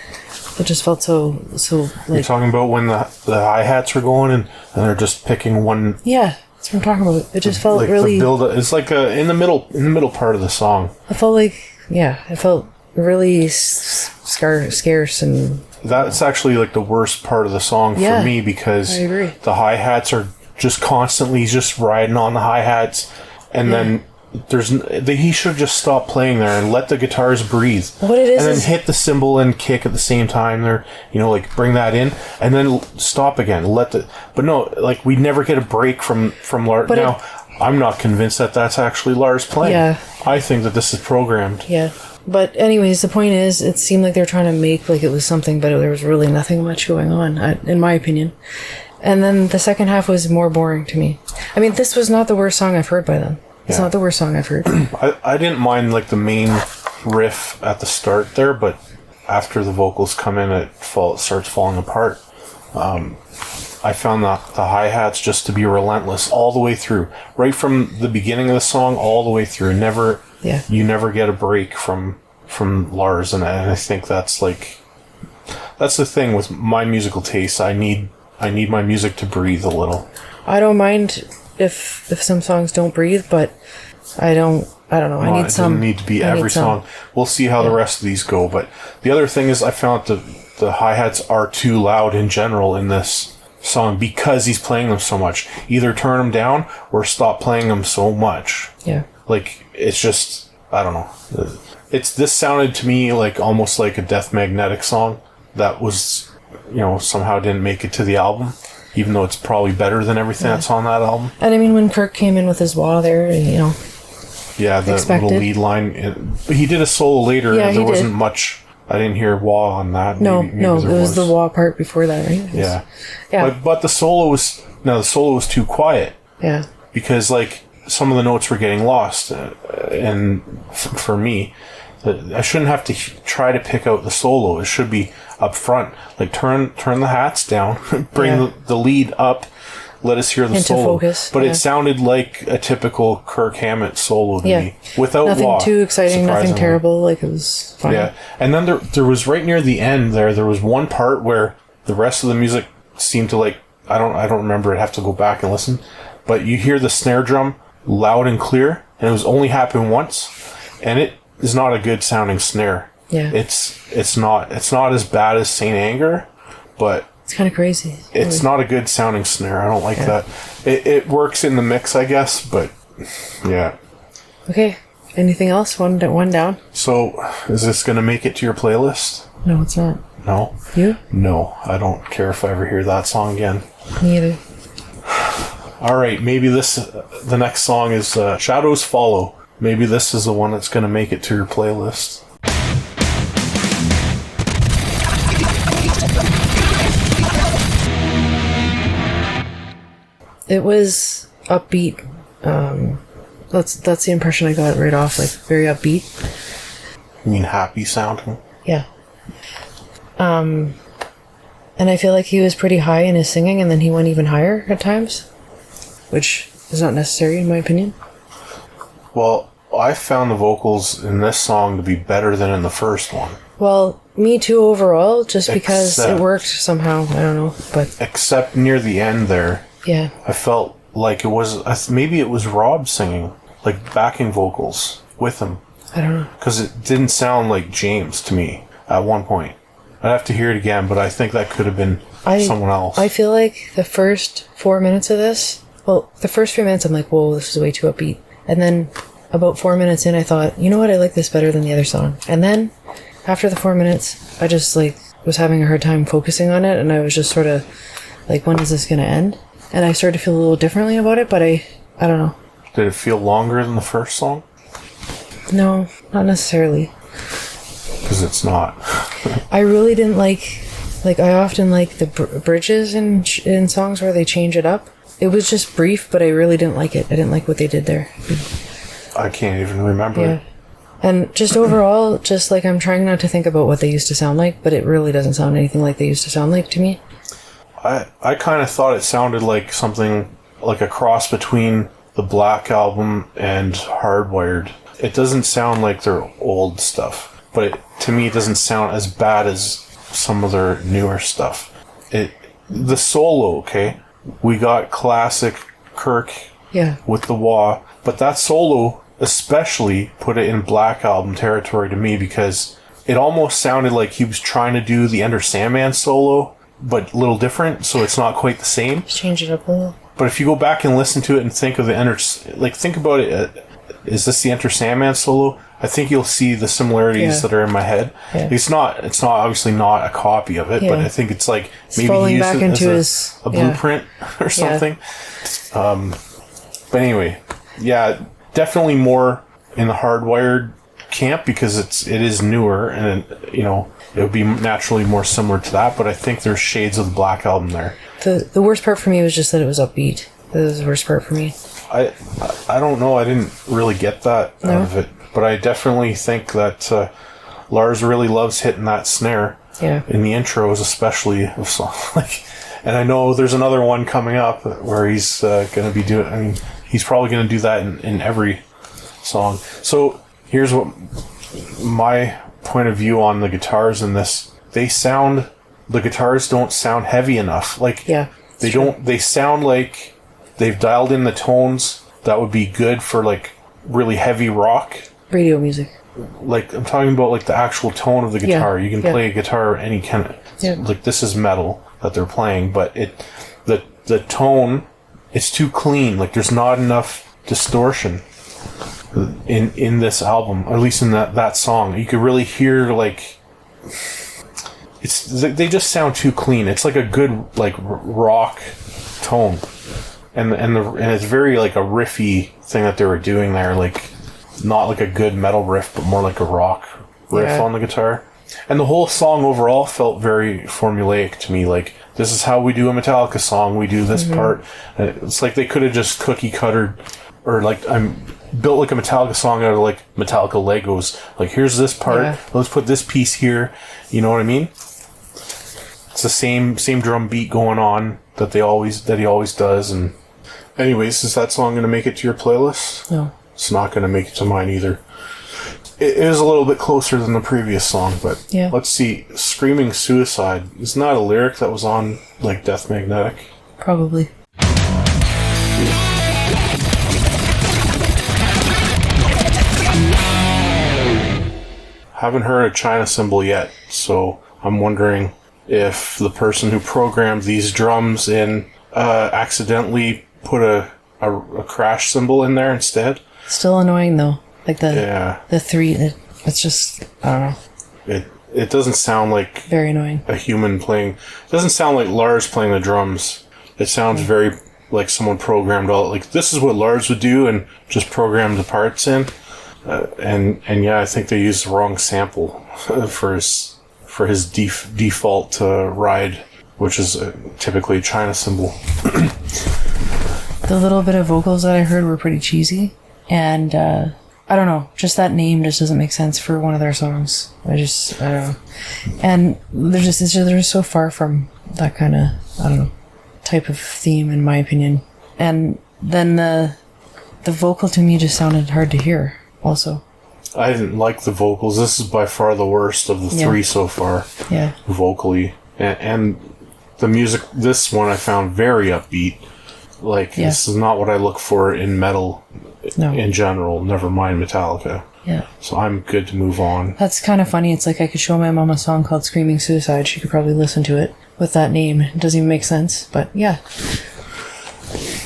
It just felt so like... You're talking about when the hi-hats were going and they're just picking one... Yeah, that's what I'm talking about. It just felt like really... It's like in the middle part of the song. It felt like... Yeah, it felt really scarce and... That's actually, like, the worst part of the song for me, because the hi-hats are just constantly just riding on the hi-hats, and then he should just stop playing there and let the guitars breathe. What it is, and then hit the cymbal and kick at the same time. There, like bring that in and then stop again. But no, like we never get a break from Lars. Now, I'm not convinced that that's actually Lars playing. Yeah. I think that this is programmed. Yeah. But anyways, the point is, it seemed like they were trying to make like it was something, but there was really nothing much going on, in my opinion. And then the second half was more boring to me. I mean, this was not the worst song I've heard by them. It's not the worst song I've heard. I didn't mind like the main riff at the start there, but after the vocals come in, it starts falling apart. I found the hi-hats just to be relentless all the way through. Right from the beginning of the song all the way through. You never get a break from Lars, and I think that's the thing with my musical taste. I need my music to breathe a little. I don't mind if some songs don't breathe, but I don't know. I need some. It doesn't need to be every song. We'll see how the rest of these go. But the other thing is I found that the hi-hats are too loud in general in this song because he's playing them so much. Either turn them down or stop playing them so much. Yeah. Like, it's just, I don't know. This sounded to me like almost like a Death Magnetic song that was, somehow didn't make it to the album, even though it's probably better than everything that's on that album. And I mean, when Kirk came in with his wah there, Yeah, the little lead line. He did a solo later, and there wasn't much. I didn't hear wah on that. No, it was the wah part before that, right? Yeah. But the solo was too quiet. Yeah. Because some of the notes were getting lost, and for me, I shouldn't have to try to pick out the solo. It should be up front. Like turn the hats down, bring the lead up. Let us hear the into solo. Focus. But it sounded like a typical Kirk Hammett solo to me. Without nothing wah, too exciting, nothing terrible. Like, it was fine. Yeah. And then there was right near the end there was one part where the rest of the music seemed to I don't remember. I'd have to go back and listen. But you hear the snare drum loud and clear, and it was only happened once, and it is not a good sounding snare. Yeah. It's not as bad as Saint Anger, but it's kind of crazy. It's not a good sounding snare. I don't like that. It works in the mix, I guess, but yeah. Okay. Anything else? One down? So, is this going to make it to your playlist? No, it's not. No? You? No. I don't care if I ever hear that song again. Me either. Alright, maybe the next song is Shadows Follow. Maybe this is the one that's going to make it to your playlist. It was upbeat. That's the impression I got right off. Like, very upbeat. You mean happy sounding? Yeah. And I feel like he was pretty high in his singing, and then he went even higher at times, which is not necessary in my opinion. Well, I found the vocals in this song to be better than in the first one. Well, me too overall, just because it worked somehow. I don't know, but except near the end there. Yeah. I felt like it was maybe it was Rob singing, like backing vocals with him. I don't know. Because it didn't sound like James to me at one point. I'd have to hear it again, but I think that could have been someone else. I feel like the first 4 minutes of this, the first 3 minutes I'm like, whoa, this is way too upbeat. And then about 4 minutes in, I thought, you know what, I like this better than the other song. And then after the 4 minutes, I just was having a hard time focusing on it, and I was just sort of like, when is this going to end? And I started to feel a little differently about it, but I don't know. Did it feel longer than the first song? No, not necessarily. Because it's not. I really didn't like I often like the bridges in songs where they change it up. It was just brief, but I really didn't like it. I didn't like what they did there. I can't even remember it. And just overall, just I'm trying not to think about what they used to sound like, but it really doesn't sound anything like they used to sound like to me. I kind of thought it sounded like something like a cross between the Black Album and Hardwired. It doesn't sound like their old stuff, but to me it doesn't sound as bad as some of their newer stuff. The solo, okay, we got classic Kirk with the wah, but that solo especially put it in Black Album territory to me, because it almost sounded like he was trying to do the Enter Sandman solo, but a little different, so it's not quite the same. Just change it up a little. But if you go back and listen to it and think of the think about it is this the Enter Sandman solo? I think you'll see the similarities that are in my head. Yeah. It's not obviously not a copy of it, but I think it's like maybe he used it as a blueprint or something. But anyway, definitely more in the Hardwired camp because it is newer and it would be naturally more similar to that. But I think there's shades of the Black Album there. The worst part for me was just that it was upbeat. That was the worst part for me. I don't know. I didn't really get that out of it. But I definitely think that Lars really loves hitting that snare in the intros, especially of song. And I know there's another one coming up where he's going to be doing. I mean, he's probably going to do that in every song. So here's what my point of view on the guitars in this. The guitars don't sound heavy enough. They don't. They sound like they've dialed in the tones that would be good for really heavy rock. Radio music. I'm talking about the actual tone of the guitar. You can play a guitar any kind of this is metal that they're playing, but the tone, it's too clean. There's not enough distortion in this album, at least in that song. You could really hear they just sound too clean. It's like a good rock tone, and it's very a riffy thing that they were doing there, not like a good metal riff, but more like a rock riff on the guitar. And the whole song overall felt very formulaic to me. This is how we do a Metallica song. We do this part. It's like they could have just cookie cuttered, or I'm built a Metallica song out of Metallica Legos. Here's this part. Let's put this piece here. You know what I mean? It's the same drum beat going on that he always does. And anyways, is that song going to make it to your playlist? No. It's not going to make it to mine either. It is a little bit closer than the previous song, but let's see. Screaming Suicide. Isn't that a lyric that was on Death Magnetic? Probably. Haven't heard a China Cymbal yet, so I'm wondering if the person who programmed these drums in accidentally put a crash cymbal in there instead. Still annoying though. The three. It's just, I don't know. It doesn't sound like very annoying. A human playing. It doesn't sound like Lars playing the drums. It sounds very like someone programmed all. This is what Lars would do and just programmed the parts in. And I think they used the wrong sample for his default ride, which is typically a China Cymbal. The little bit of vocals that I heard were pretty cheesy, and I don't know, just that name just doesn't make sense for one of their songs. I don't know, and they're just so far from that kind of, I don't know, type of theme in my opinion. And then the vocal to me just sounded hard to hear. Also, I didn't like the vocals. This is by far the worst of the three so far. Yeah, vocally, and the music. This one I found very upbeat. This is not what I look for in metal in general, never mind Metallica. Yeah. So I'm good to move on. That's kind of funny. It's I could show my mom a song called Screaming Suicide. She could probably listen to it with that name. It doesn't even make sense, but yeah.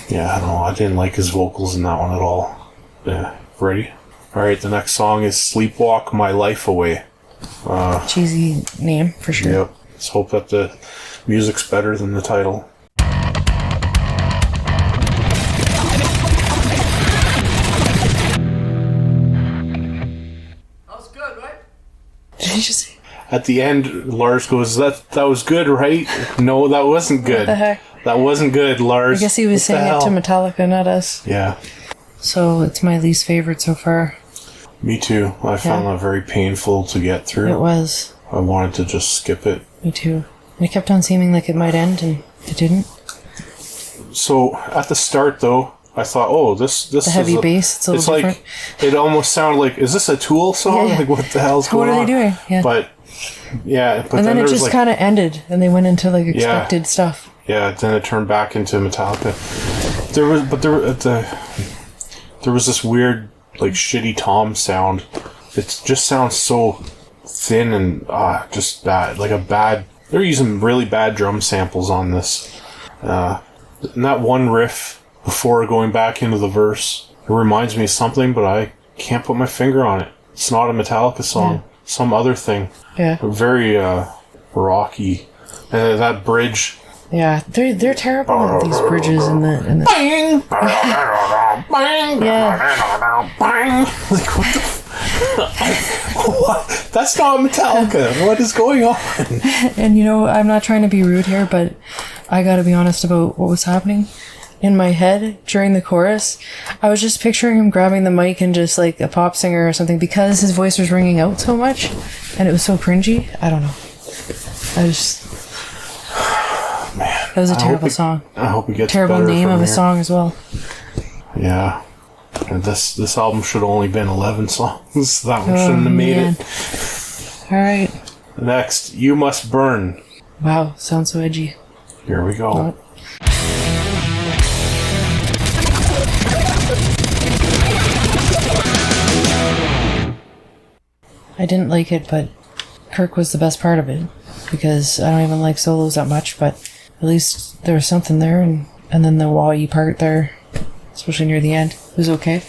Yeah, I don't know. I didn't like his vocals in that one at all. Yeah. Ready? Alright, the next song is Sleepwalk My Life Away. Cheesy name, for sure. Yep. Let's hope that the music's better than the title. At the end, Lars goes, that was good, right? No, that wasn't good. What the heck? That wasn't good, Lars. I guess he was saying it to Metallica, not us. Yeah. So it's my least favorite so far. Me too. I found that very painful to get through. It was. I wanted to just skip it. Me too. And it kept on seeming like it might end, and it didn't. So at the start, though, I thought, oh, this the heavy bass. It's a little different. It almost sounded like, is this a Tool song? Yeah. What the hell's going on? What are they doing? Yeah. But and then it just kind of ended, and they went into expected stuff. Yeah, then it turned back into Metallica. There was this weird, shitty tom sound. It just sounds so thin and just bad. They're using really bad drum samples on this. And that one riff before going back into the verse, reminds me of something, but I can't put my finger on it. It's not a Metallica song. Yeah. Some other thing. Yeah. Very rocky. And that bridge. Yeah, they're terrible at these bridges in the Bang! Bang! Yeah. Bang! Like, what the what? That's not Metallica. What is going on? And I'm not trying to be rude here, but I gotta be honest about what was happening. In my head during the chorus, I was just picturing him grabbing the mic and just like a pop singer or something, because his voice was ringing out so much and it was so cringy. I don't know. Man, that was a terrible song. I hope it gets terrible better name from of a here. song as well. Yeah. And this album should have only been 11 songs. That one shouldn't have made it. All right. Next, You Must Burn. Wow, sounds so edgy. Here we go. What? I didn't like it, but Kirk was the best part of it, because I don't even like solos that much, but at least there was something there, and then the wah-y part there, especially near the end, was okay.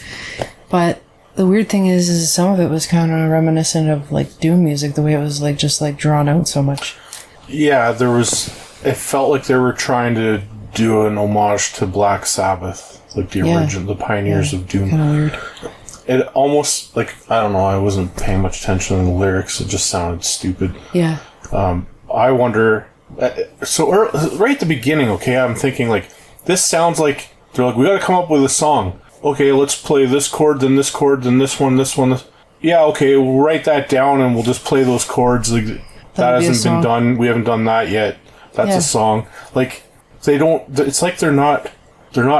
But the weird thing is some of it was kind of reminiscent of like Doom music, the way it was like just like drawn out so much. Yeah, it felt like they were trying to do an homage to Black Sabbath, like the original, the pioneers of Doom. Kind of weird. It almost, like, I don't know, I wasn't paying much attention to the lyrics, it just sounded stupid. Yeah. I wonder, right at the beginning, okay, I'm thinking, like, this sounds like, they're like, we gotta come up with a song. Okay, let's play this chord, then this chord, then this one, this. Yeah, okay, we'll write that down and we'll just play those chords. Like, that hasn't been done, we haven't done that yet. That's a song. Like, they don't, it's like they're not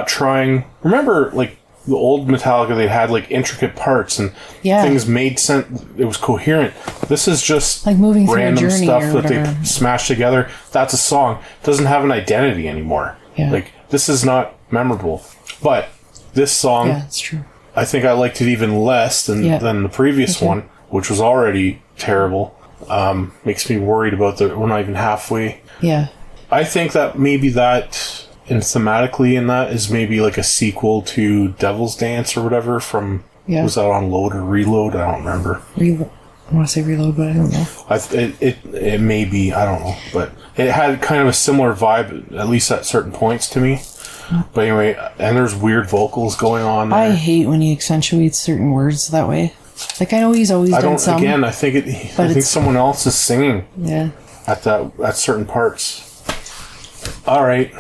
trying, remember, like, the old Metallica, they had like intricate parts and things made sense. It was coherent. This is just like moving random through a journey stuff or that whatever. they smashed together. That's a song. It doesn't have an identity anymore. Yeah. Like, this is not memorable. But this song, it's true. I think I liked it even less than the previous one, which was already terrible. Makes me worried about we're not even halfway. Yeah. I think that maybe that, and thematically in that, is maybe like a sequel to Devil's Dance or whatever from, was that on Load or Reload? I don't remember. I want to say Reload, but I don't know. It may be, I don't know, but it had kind of a similar vibe, at least at certain points to me. But anyway, and there's weird vocals going on there. I hate when he accentuates certain words that way. Like, I know he's always done some. Again, I think someone else is singing. Yeah. At certain parts. All right.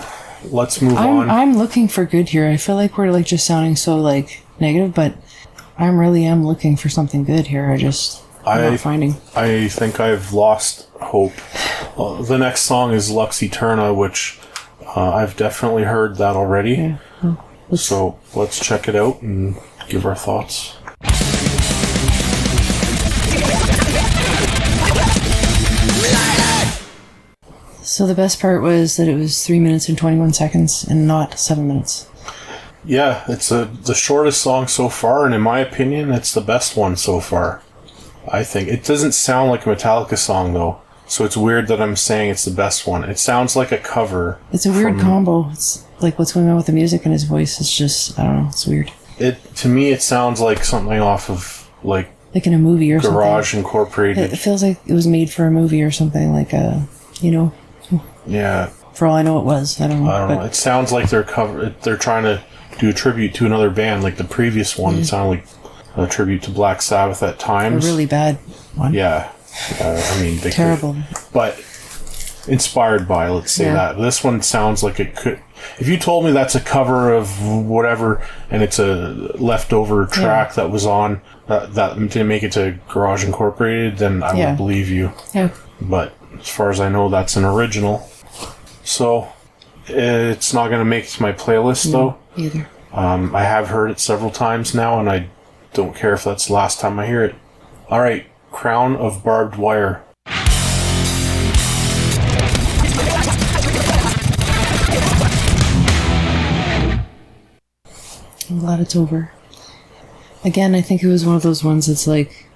Let's move on. I'm looking for good here. I feel like we're like just sounding so like negative, but I really am looking for something good here. I'm not finding. I think I've lost hope. The next song is Lux Eterna, which I've definitely heard that already. Yeah. Well, so let's check it out and give our thoughts. So the best part was that it was 3 minutes and 21 seconds and not 7 minutes. Yeah, it's the shortest song so far, and in my opinion, it's the best one so far. I think. It doesn't sound like a Metallica song, though, so it's weird that I'm saying it's the best one. It sounds like a cover. It's a weird combo. It's like what's going on with the music and his voice is just, I don't know, it's weird. To me, it sounds like something off of, like in a movie or something. Garage Incorporated. It feels like it was made for a movie or something, like a, Yeah. For all I know, it was. I don't know. It sounds like they're trying to do a tribute to another band, like the previous one. It sounded like a tribute to Black Sabbath at times. A really bad one. Yeah. I mean, they terrible. But inspired by, let's say that. This one sounds like it could. If you told me that's a cover of whatever, and it's a leftover track that was on that didn't make it to Garage Incorporated, then I would believe you. Yeah. But as far as I know, that's an original. So it's not going to make it to my playlist, though. Either. I have heard it several times now, and I don't care if that's the last time I hear it. All right, Crown of Barbed Wire. I'm glad it's over. Again, I think it was one of those ones that's like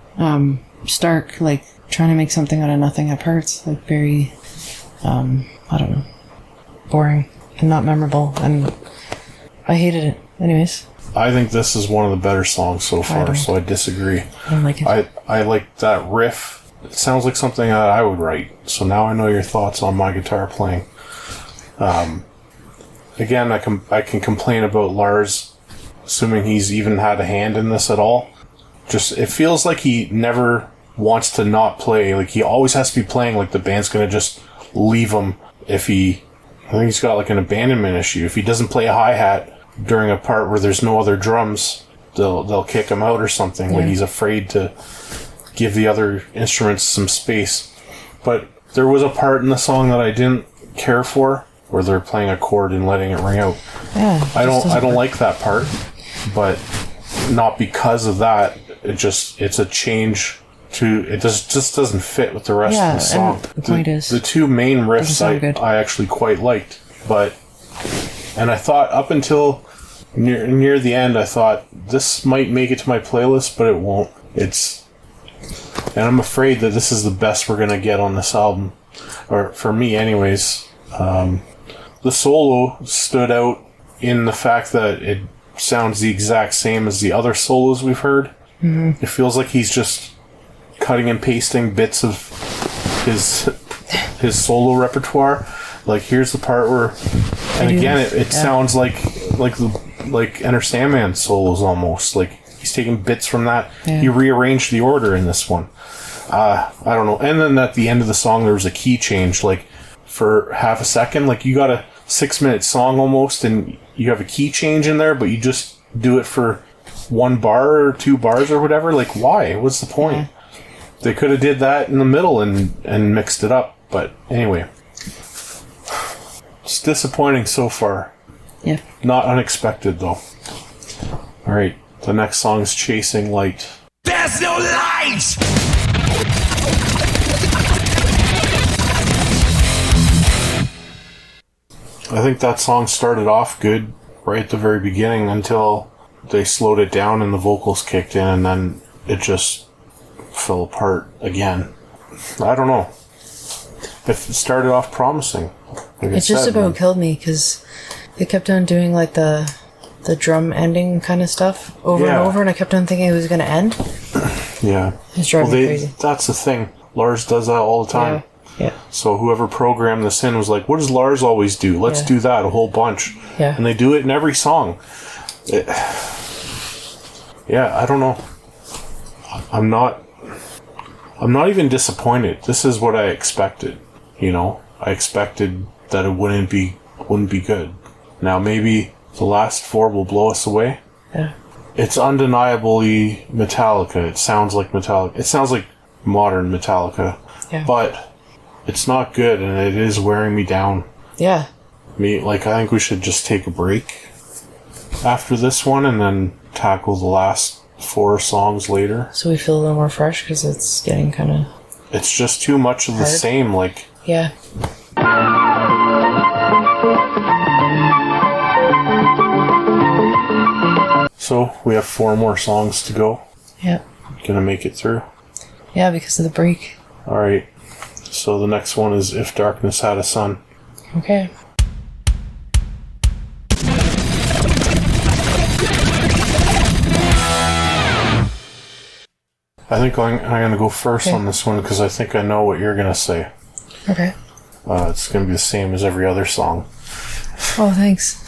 stark, like trying to make something out of nothing at parts. Like very, I don't know, boring and not memorable. And I hated it. Anyways. I think this is one of the better songs so far, so I disagree. I don't like it. I like that riff. It sounds like something that I would write. So now I know your thoughts on my guitar playing. Again, I can complain about Lars, assuming he's even had a hand in this at all. Just, it feels like he never wants to not play. Like, he always has to be playing, like the band's gonna just leave him if he... I think he's got like an abandonment issue. If he doesn't play a hi-hat during a part where there's no other drums, they'll kick him out or something. Like, he's afraid to give the other instruments some space. But there was a part in the song that I didn't care for, where they're playing a chord and letting it ring out. Yeah, I don't like that part, but not because of that. It's a change to, it just doesn't fit with the rest of the song. And the point is, the two main riffs I actually quite liked, and I thought up until near the end, I thought this might make it to my playlist, but it won't. And I'm afraid that this is the best we're gonna get on this album, or for me anyways. The solo stood out in the fact that it sounds the exact same as the other solos we've heard. Mm-hmm. It feels like he's just cutting and pasting bits of his solo repertoire. Like, here's the part where, and again, it sounds like Enter Sandman solos almost. Like, he's taking bits from that. Yeah. He rearranged the order in this one. I don't know. And then at the end of the song, there was a key change. Like, for half a second, like, you got a 6-minute song almost, and you have a key change in there, but you just do it for 1 bar or 2 bars or whatever. Like, why? What's the point? Yeah. They could have did that in the middle and mixed it up. But anyway, it's disappointing so far. Yeah. Not unexpected though. All right, the next song is Chasing Light. There's no light. I think that song started off good right at the very beginning until they slowed it down and the vocals kicked in, and then it just fell apart again. I don't know. It started off promising. Like it just about killed me because they kept on doing like the drum ending kind of stuff over and over, and I kept on thinking it was going to end. Yeah. It's driving me crazy. That's the thing. Lars does that all the time. Yeah. So whoever programmed this in was like, what does Lars always do? Let's do that a whole bunch. Yeah. And they do it in every song. I don't know. I'm not even disappointed. This is what I expected. You know, I expected that it wouldn't be good. Now maybe the last 4 will blow us away. Yeah. It's undeniably Metallica. It sounds like Metallica. It sounds like modern Metallica. Yeah. But it's not good, and it is wearing me down. Yeah. I think we should just take a break after this one and then tackle the last 4 songs later. So we feel a little more fresh because it's getting kind of... It's just too much of the same, like... Yeah. So, we have 4 more songs to go. Yeah. Gonna make it through. Yeah, because of the break. Alright. So the next one is If Darkness Had a Sun. Okay. I think I'm going to go first on this one because I think I know what you're going to say. Okay. It's going to be the same as every other song. Oh, thanks.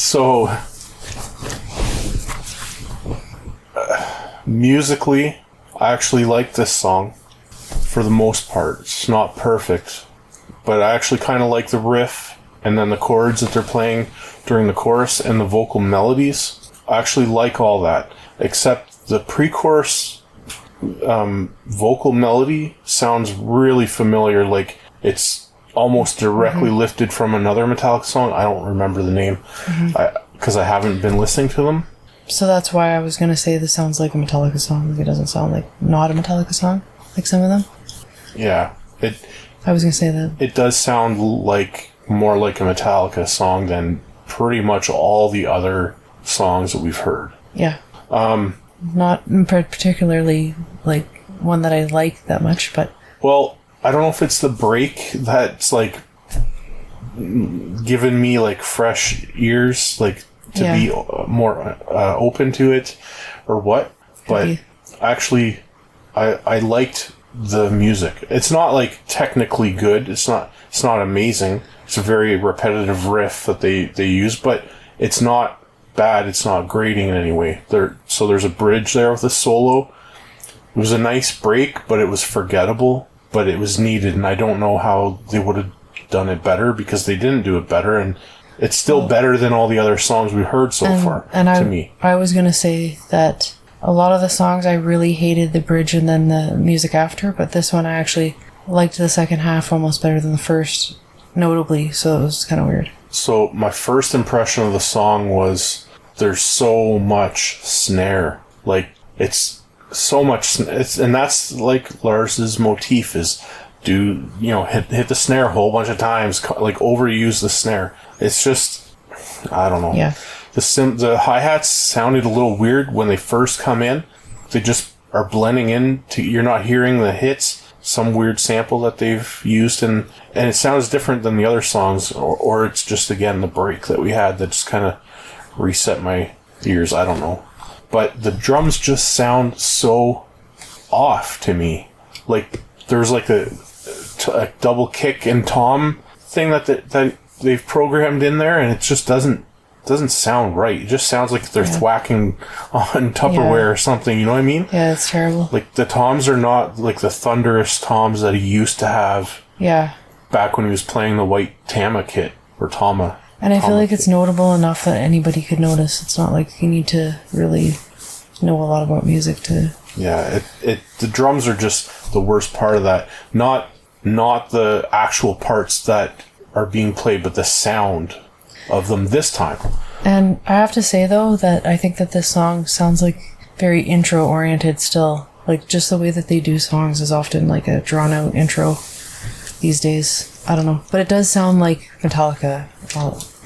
So, musically, I actually like this song for the most part. It's not perfect, but I actually kind of like the riff and then the chords that they're playing during the chorus and the vocal melodies. I actually like all that, except the pre-chorus vocal melody sounds really familiar, like it's almost directly lifted from another Metallica song. I don't remember the name because I haven't been listening to them. So that's why I was going to say this sounds like a Metallica song. It doesn't sound like not a Metallica song, like some of them. Yeah. I was going to say that. It does sound like more like a Metallica song than pretty much all the other songs that we've heard. Yeah. Not particularly like one that I like that much, but... Well, I don't know if it's the break that's like given me like fresh ears, like to be more open to it, or what. But actually, I liked the music. It's not like technically good. It's not amazing. It's a very repetitive riff that they use, but it's not bad. It's not grating in any way. So there's a bridge there with a solo. It was a nice break, but it was forgettable. But it was needed, and I don't know how they would have done it better, because they didn't do it better, and it's still better than all the other songs we've heard so far. To me, I was gonna say that a lot of the songs I really hated the bridge and then the music after, but this one I actually liked the second half almost better than the first, notably. So it was kind of weird. So my first impression of the song was there's so much snare, like it's so much, and that's like Lars's motif is hit the snare a whole bunch of times, like overuse the snare. It's just, I don't know. Yeah. The hi-hats sounded a little weird when they first come in. They just are blending in you're not hearing the hits, some weird sample that they've used, and it sounds different than the other songs, or it's just, again, the break that we had that just kind of reset my ears. I don't know. But the drums just sound so off to me. Like, there's like a double kick and tom thing that they've programmed in there, and it just doesn't sound right. It just sounds like they're thwacking on Tupperware or something, you know what I mean? Yeah, it's terrible. Like, the toms are not like the thunderous toms that he used to have back when he was playing the white Tama kit, or Tama. And I feel like it's notable enough that anybody could notice. It's not like you need to really know a lot about music to... Yeah, the drums are just the worst part of that. Not the actual parts that are being played, but the sound of them this time. And I have to say, though, that I think that this song sounds like very intro-oriented still. Like, just the way that they do songs is often like a drawn-out intro these days. I don't know. But it does sound like Metallica,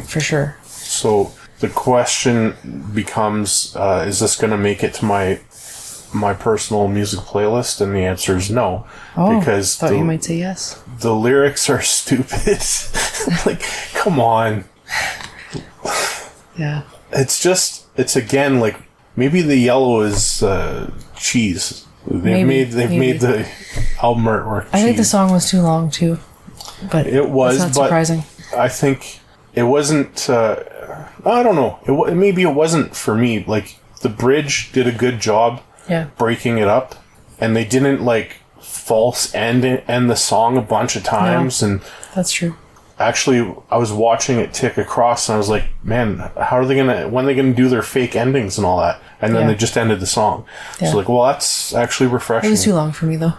for sure. So the question becomes, is this going to make it to my personal music playlist? And the answer is no. Oh, because thought you might say yes. The lyrics are stupid. Like, come on. Yeah. It's again, like, maybe the yellow is cheese. They've made the album artwork cheese. I think the song was too long, too. But it was, that's not surprising. I think it wasn't, I don't know. Maybe it wasn't for me. Like, the bridge did a good job breaking it up, and they didn't, like, false end the song a bunch of times. And that's true. Actually, I was watching it tick across, and I was like, man, when are they gonna do their fake endings and all that? And then they just ended the song. Yeah. So, like, well, that's actually refreshing. It was too long for me, though.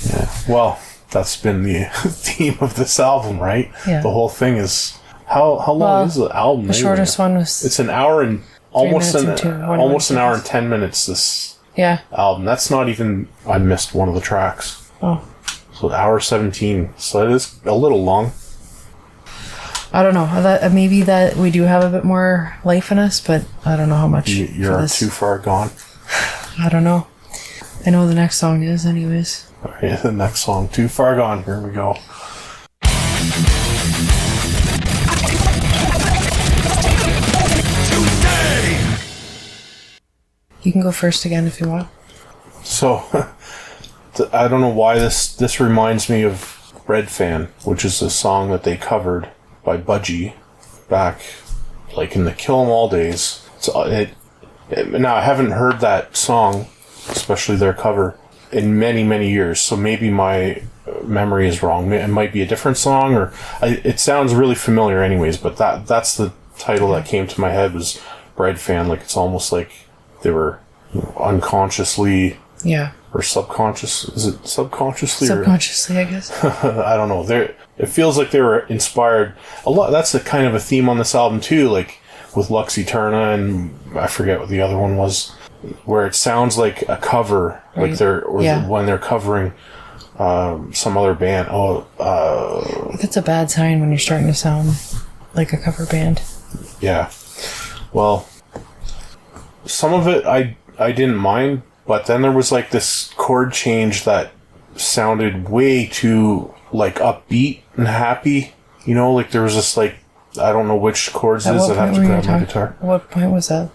Yeah. Well, that's been the theme of this album, right? Yeah. The whole thing is... How long is the album? The shortest one was... It's an hour and... Almost an hour and 10 minutes, this album. That's not even... I missed one of the tracks. Oh. So, hour 17. So, it is a little long. I don't know. Maybe that we do have a bit more life in us, but I don't know how much. You're too far gone. I don't know. I know the next song is, anyways. Alright, the next song. Too Far Gone. Here we go. You can go first again if you want. So, I don't know why this reminds me of Red Fan, which is a song that they covered by Budgie back, like, in the Kill 'Em All days. Now, I haven't heard that song, especially their cover, in many, many years, so maybe my memory is wrong. It might be a different song, or it sounds really familiar anyways, but that's the title that came to my head, was Red Fan. Like, it's almost like they were unconsciously... Yeah. Or subconscious. Is it subconsciously? Subconsciously, I guess. I don't know. It feels like they were inspired a lot. That's a kind of a theme on this album too, like with Lux Eterna, and I forget what the other one was, where it sounds like a cover, right. Like when they're covering some other band. That's a bad sign when you're starting to sound like a cover band. Yeah. Well, some of it I didn't mind. But then there was, like, this chord change that sounded way too, like, upbeat and happy. You know, like there was this like, I don't know which chords it is. I'd have to grab my guitar. What point was that?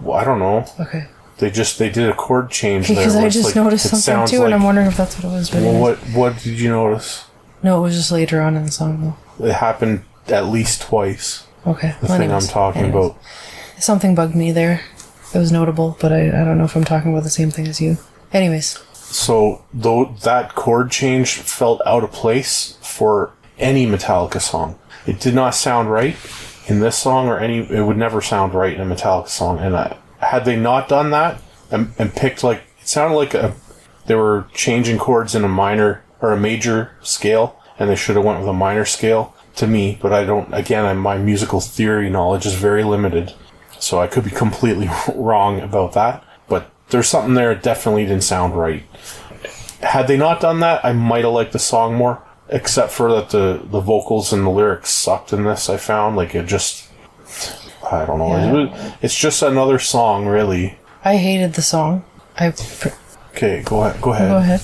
Well, I don't know. Okay. They did a chord change there. Because I just noticed something too, and I'm wondering if that's what it was. But well, what did you notice? No, it was just later on in the song, though. It happened at least twice. Okay. The thing I'm talking about. Something bugged me there. It was notable, but I don't know if I'm talking about the same thing as you. Anyways. So, though that chord change felt out of place for any Metallica song. It did not sound right in this song it would never sound right in a Metallica song. And had they not done that and picked it sounded like they were changing chords in a minor or a major scale, and they should have went with a minor scale to me, but my musical theory knowledge is very limited, so I could be completely wrong about that, but there's something there that definitely didn't sound right. Had they not done that, I might have liked the song more, except for that the vocals and the lyrics sucked in this, I found. I don't know. Yeah. It's just another song, really. I hated the song. Okay, go ahead. Go ahead.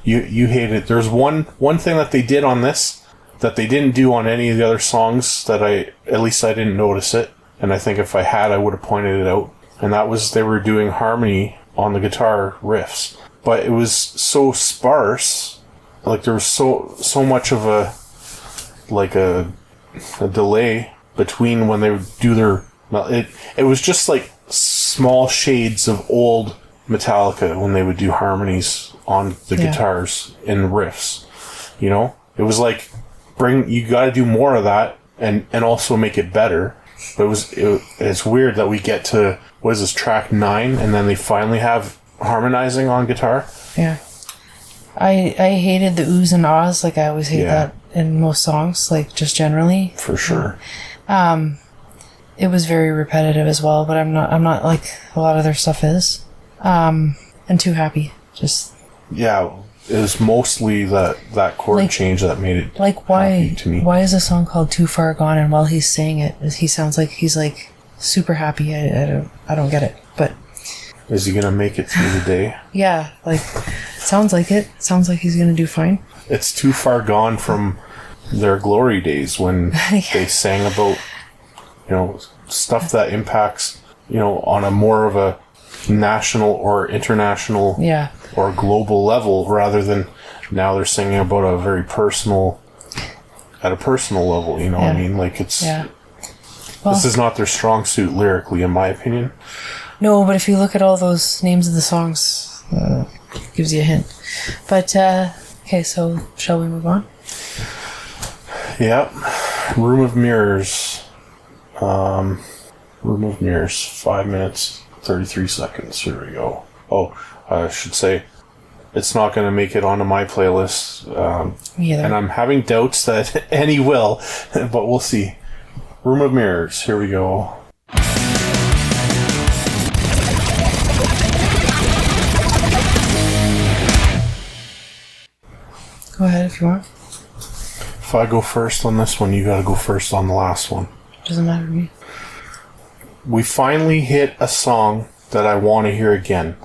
You hate it. There's one thing that they did on this that they didn't do on any of the other songs that I didn't notice it. And I think if I had, I would have pointed it out. And that was they were doing harmony on the guitar riffs. But it was so sparse. There was so much of a delay between when they would do their... It was just small shades of old Metallica when they would do harmonies on the guitars in riffs. You know? It was you gotta do more of that and also make it better. But it's weird that we get to, what is this, track 9, and then they finally have harmonizing on guitar. Yeah. I hated the oohs and ahs, I always hate that in most songs, just generally. For sure. It was very repetitive as well, but I'm not like a lot of their stuff is. And too happy. Just... Yeah, it was mostly that chord change that made it happy to me. Why is a song called Too Far Gone, and while he's saying it, he sounds like he's super happy? I don't get it, but... Is he gonna make it through the day? Yeah, sounds like it. Sounds like he's gonna do fine. It's too far gone from their glory days when they sang about, stuff that impacts, on a more of a national or international or global level, rather than now they're singing about a very personal level, what I mean? This is not their strong suit lyrically, in my opinion. No, but if you look at all those names of the songs, gives you a hint. But, okay, so shall we move on? Yeah. Room of Mirrors. Room of Mirrors. 5 minutes, 33 seconds. Here we go. Oh, I should say, it's not going to make it onto my playlist. Me either. And I'm having doubts that any will, but we'll see. Room of Mirrors. Here we go. Go ahead if you want. If I go first on this one, you gotta go first on the last one. Doesn't matter to me. We finally hit a song that I want to hear again.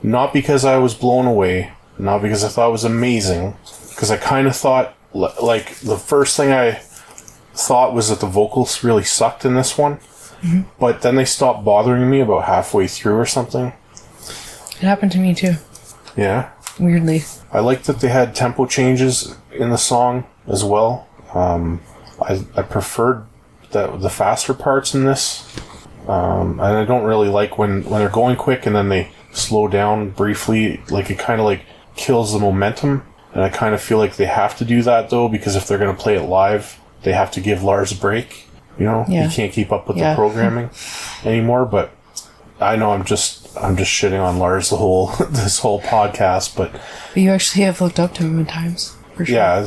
Not because I was blown away, not because I thought it was amazing, because I kind of thought, the first thing I thought was that the vocals really sucked in this one, but then they stopped bothering me about halfway through or something. It happened to me too. Yeah. Weirdly. I liked that they had tempo changes in the song as well. I preferred the faster parts in this. And I don't really like when they're going quick and then they slow down briefly. It kind of kills the momentum. And I kind of feel like they have to do that though, because if they're going to play it live, they have to give Lars a break. He can't keep up with the programming anymore. But I know I'm just shitting on Lars this whole podcast, but you actually have looked up to him at times, for sure. Yeah,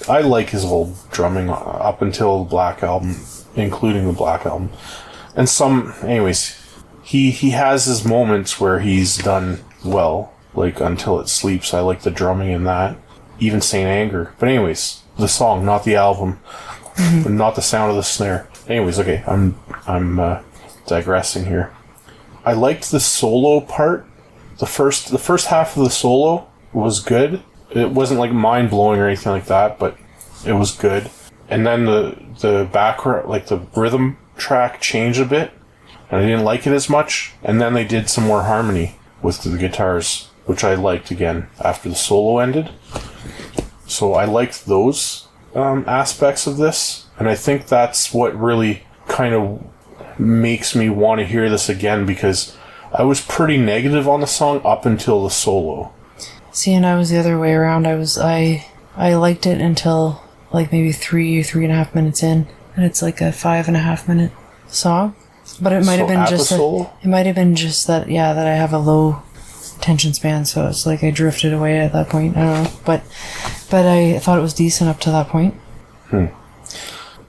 I like his whole drumming up until the Black Album, including the Black Album, and anyways, he has his moments where he's done well, Until It Sleeps. I like the drumming in that, even Saint Anger. But anyways, the song, not the album, but not the sound of the snare. Anyways, okay, I'm digressing here. I liked the solo part. The first half of the solo was good, it wasn't like mind blowing or anything like that, but it was good. And then the background, like the rhythm track changed a bit, and I didn't like it as much. And then they did some more harmony with the guitars, which I liked again after the solo ended. So I liked those aspects of this, and I think that's what really kind of makes me want to hear this again, because I was pretty negative on the song up until the solo. See, and I was the other way around. I liked it until like maybe 3.5 minutes in, and it's like a 5.5 minute song. But it might have been just that that I have a low attention span, so it's like I drifted away at that point. I don't know, but I thought it was decent up to that point.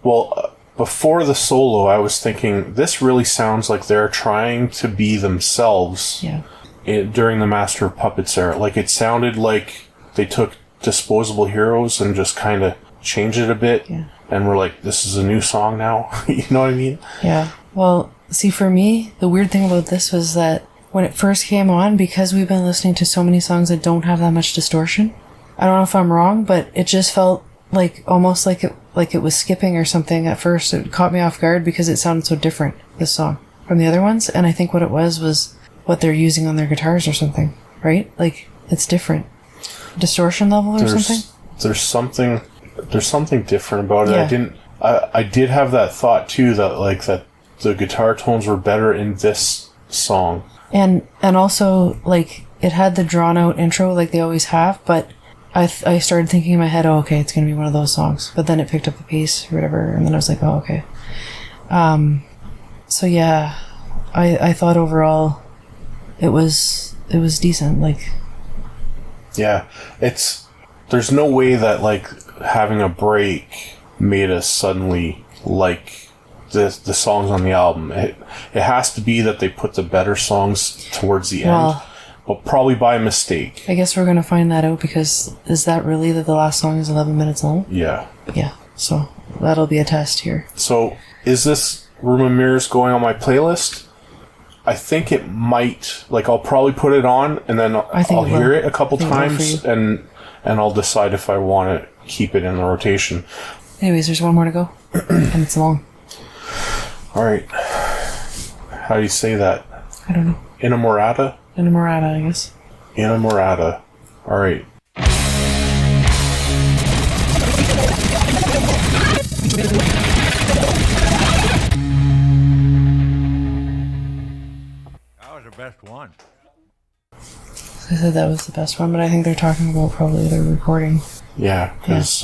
Well, before the solo, I was thinking this really sounds like they're trying to be themselves. Yeah. During the Master of Puppets era. Like, it sounded like they took Disposable Heroes and just kind of changed it a bit. Yeah. And we're like, this is a new song now. You know what I mean? Yeah. Well, see, for me, the weird thing about this was that when it first came on, because we've been listening to so many songs that don't have that much distortion, I don't know if I'm wrong, but it just felt like almost like it was skipping or something at first. It caught me off guard because it sounded so different, this song, from the other ones. And I think what it was what they're using on their guitars or something, right? Like, it's different. Distortion level or something? There's something different about it. Yeah. I did have that thought too, that the guitar tones were better in this song. And also, like, it had the drawn out intro like they always have, but I started thinking in my head, oh, okay, it's going to be one of those songs. But then it picked up the pace or whatever, and then I was like, oh, okay. So yeah, I thought overall it was decent. Like, yeah, there's no way that like having a break made us suddenly like the songs on the album. It has to be that they put the better songs towards the end, but probably by mistake. I guess we're gonna find that out, because is that really that the last song is 11 minutes long? Yeah. Yeah. So that'll be a test here. So is this Room of Mirrors going on my playlist? I think it might. Like, I'll probably put it on, and then I'll hear it a couple times, and I'll decide if I want to keep it in the rotation. Anyways, there's one more to go, and it's long. All right. How do you say that? I don't know. Inamorata? Inamorata, I guess. Inamorata. All right. Best one. I said that was the best one, but I think they're talking about probably their recording. Yeah, because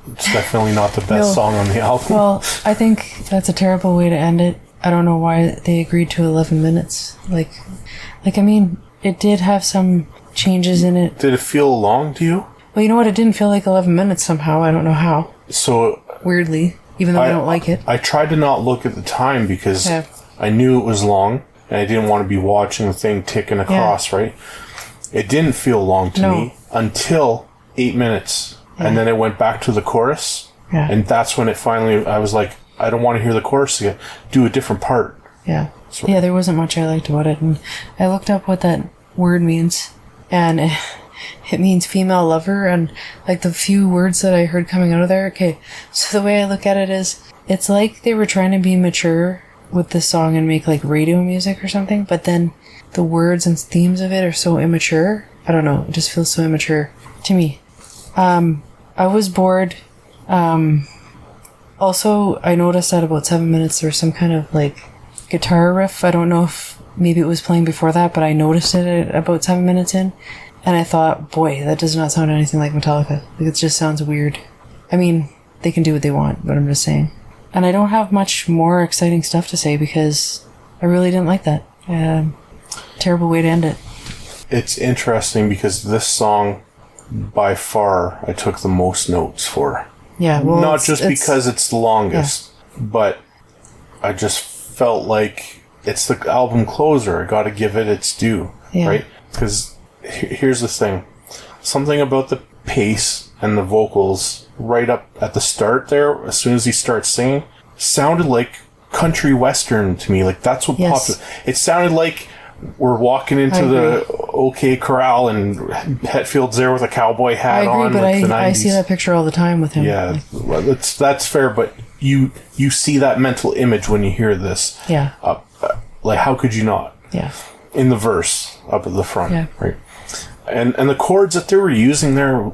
it's definitely not the best song on the album. Well, I think that's a terrible way to end it. I don't know why they agreed to 11 minutes. Like I mean, it did have some changes in it. Did it feel long to you? Well, you know what? It didn't feel like 11 minutes somehow. I don't know how. So weirdly, even though I don't like it. I tried to not look at the time because I knew it was long. And I didn't want to be watching the thing ticking across, right? It didn't feel long to me until 8 minutes. Yeah. And then it went back to the chorus. Yeah. And that's when it finally, I was like, I don't want to hear the chorus again. Do a different part. Yeah. So, yeah, there wasn't much I liked about it. And I looked up what that word means. And it means female lover. And like the few words that I heard coming out of there. Okay. So the way I look at it is, it's like they were trying to be mature with this song and make like radio music or something, but then the words and themes of it are so immature. I don't know, it just feels so immature to me. I was bored. Also, I noticed at about 7 minutes there was some kind of like guitar riff. I don't know if maybe it was playing before that, but I noticed it at about 7 minutes in, and I thought, boy, that does not sound anything like Metallica. Like, it just sounds weird. I mean, they can do what they want, but I'm just saying. And I don't have much more exciting stuff to say because I really didn't like that. Terrible way to end it. It's interesting because this song, by far, I took the most notes for. Yeah, well, not just because it's the longest, but I just felt like it's the album closer. I got to give it its due, right? Because here's the thing. Something about the pace and the vocals right up at the start there, as soon as he starts singing, sounded like country western to me. Like, that's what popped. It sounded like we're walking into OK Corral and Hetfield's there with a cowboy hat I agree, on. but Like the 90s. I see that picture all the time with him. Yeah, well, that's fair, but you see that mental image when you hear this. Yeah. Like, how could you not? Yeah. In the verse up at the front, Yeah. right? And the chords that they were using there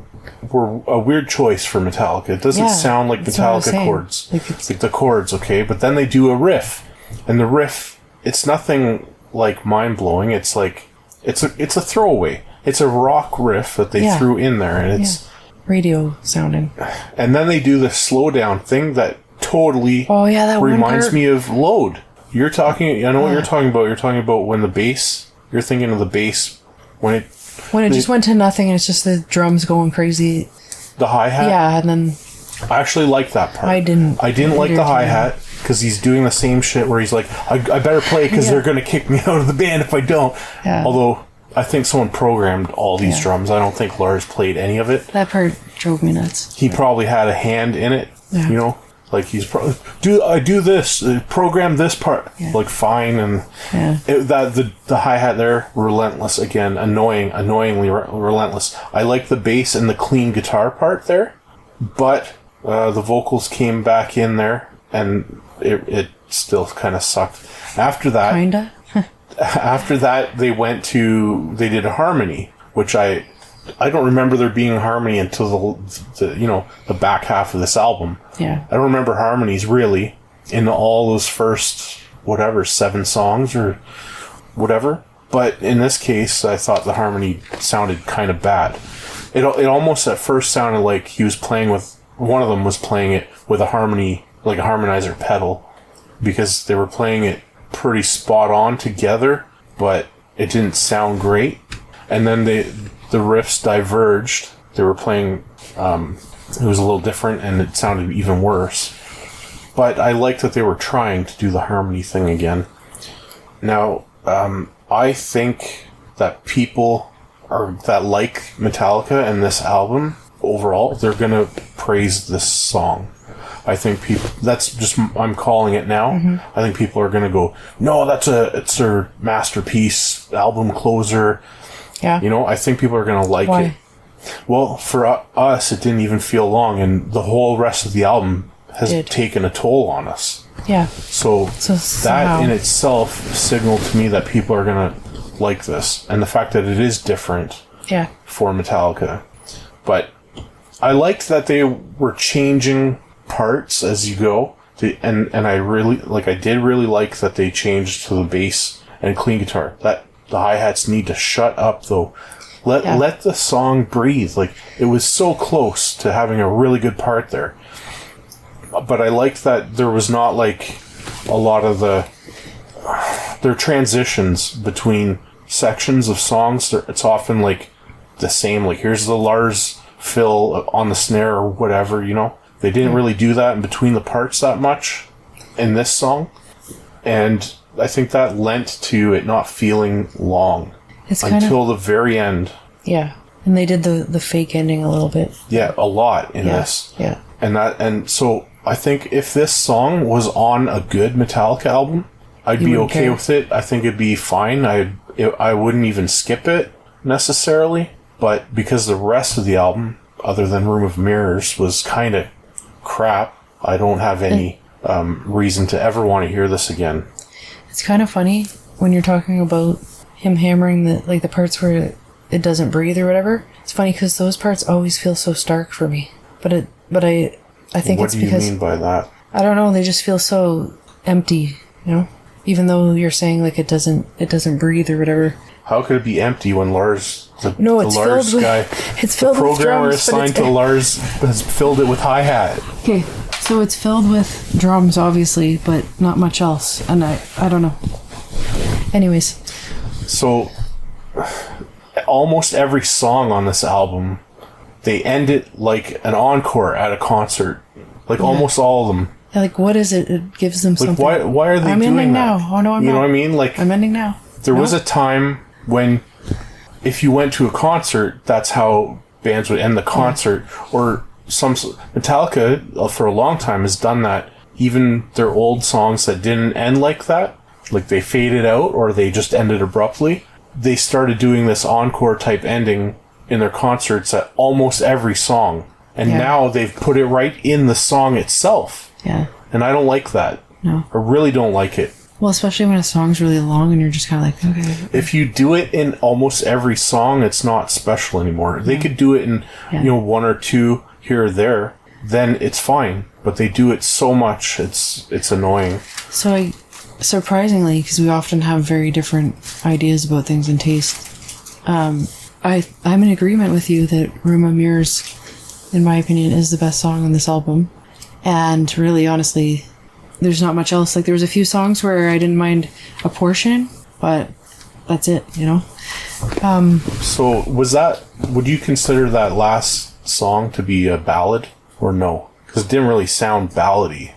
were a weird choice for Metallica. It doesn't sound like that's what I was Metallica saying. chords. Like, it's- Like the chords, okay? But then they do a riff. And the riff, it's nothing like mind-blowing. It's like, it's a throwaway. It's a rock riff that they threw in there. And it's... Radio sounding. And then they do the slow down thing that totally that reminds one part. me of Load. You're talking, I know what you're talking about. You're talking about when the bass, you're thinking of the bass when it just went to nothing and it's just the drums going crazy. the hi-hat. Yeah, and then I actually like that part. I didn't like the hi-hat because he's doing the same shit where he's like, I better play because they're going to kick me out of the band if I don't. Yeah. Although I think someone programmed all these drums. I don't think Lars played any of it. that part drove me nuts. He probably had a hand in it, Yeah. you know? Like he's probably do this, program this part, like fine, and the hi-hat there, relentless again, annoyingly relentless. I like the bass and the clean guitar part there, but the vocals came back in there, and it still kind of sucked. After that, Kinda. after that, they did a harmony, which I don't remember there being a harmony until the back half of this album. Yeah. I don't remember harmonies really in all those first 7 songs or whatever. But in this case, I thought the harmony sounded kind of bad. It almost at first sounded like he was playing with one of them was playing it with a harmony, like a harmonizer pedal, because they were playing it pretty spot on together, but it didn't sound great. And then the riffs diverged. They were playing, it was a little different and it sounded even worse. But I liked that they were trying to do the harmony thing again. Now, I think that people that like Metallica and this album, overall, they're gonna praise this song. I think people, I'm calling it now. I think people are gonna go, no, it's their masterpiece, album closer. Yeah. You know, I think people are going to like it. Well, for us, it didn't even feel long, and the whole rest of the album has taken a toll on us. Yeah. So that in itself signaled to me that people are going to like this, and the fact that it is different for Metallica. But I liked that they were changing parts as you go, and I did really like that they changed to the bass and clean guitar. That the hi-hats need to shut up, though. Let the song breathe. Like, it was so close to having a really good part there. But I liked that there was not, like, a lot of their transitions between sections of songs. It's often, like, the same. Like, here's the Lars fill on the snare or whatever, you know? They didn't really do that in between the parts that much in this song. And I think that lent to it not feeling long until the very end. Yeah. And they did the fake ending a little bit. Yeah, a lot in this. Yeah. And so I think if this song was on a good Metallica album, I'd be okay with it. I think it'd be fine. I wouldn't even skip it necessarily. But because the rest of the album, other than Room of Mirrors, was kind of crap, I don't have any reason to ever want to hear this again. It's kind of funny when you're talking about him hammering the parts where it doesn't breathe or whatever. It's funny because those parts always feel so stark for me. But I think it's because... What do you mean by that? I don't know. They just feel so empty, you know? Even though you're saying like it doesn't breathe or whatever. How could it be empty when Lars, it's Lars filled guy, it's filled the programmer with drums, assigned to Lars has filled it with hi-hat? Okay, so it's filled with drums, obviously, but not much else. And I don't know. Anyways. So, almost every song on this album, they end it like an encore at a concert. Like almost all of them. Like, what is it? It gives them something. Why are they doing that? I'm ending now. Oh, no, I'm not. You know what I mean? Like, I'm ending now. There was a time when if you went to a concert, that's how bands would end the concert. Or Metallica, for a long time, has done that. Even their old songs that didn't end like that, like they faded out or they just ended abruptly, they started doing this encore type ending in their concerts at almost every song. And now they've put it right in the song itself. Yeah. And I don't like that. No. I really don't like it. Well, especially when a song's really long and you're just kind of like, okay. If you do it in almost every song, it's not special anymore. They could do it in, one or two here or there, then it's fine. But they do it so much, it's annoying. So surprisingly, because we often have very different ideas about things and taste, I'm in agreement with you that Room of Mirrors, in my opinion, is the best song on this album. And really, honestly, there's not much else. Like, there was a few songs where I didn't mind a portion, but that's it, So would you consider that last song to be a ballad or no? Because it didn't really sound ballady.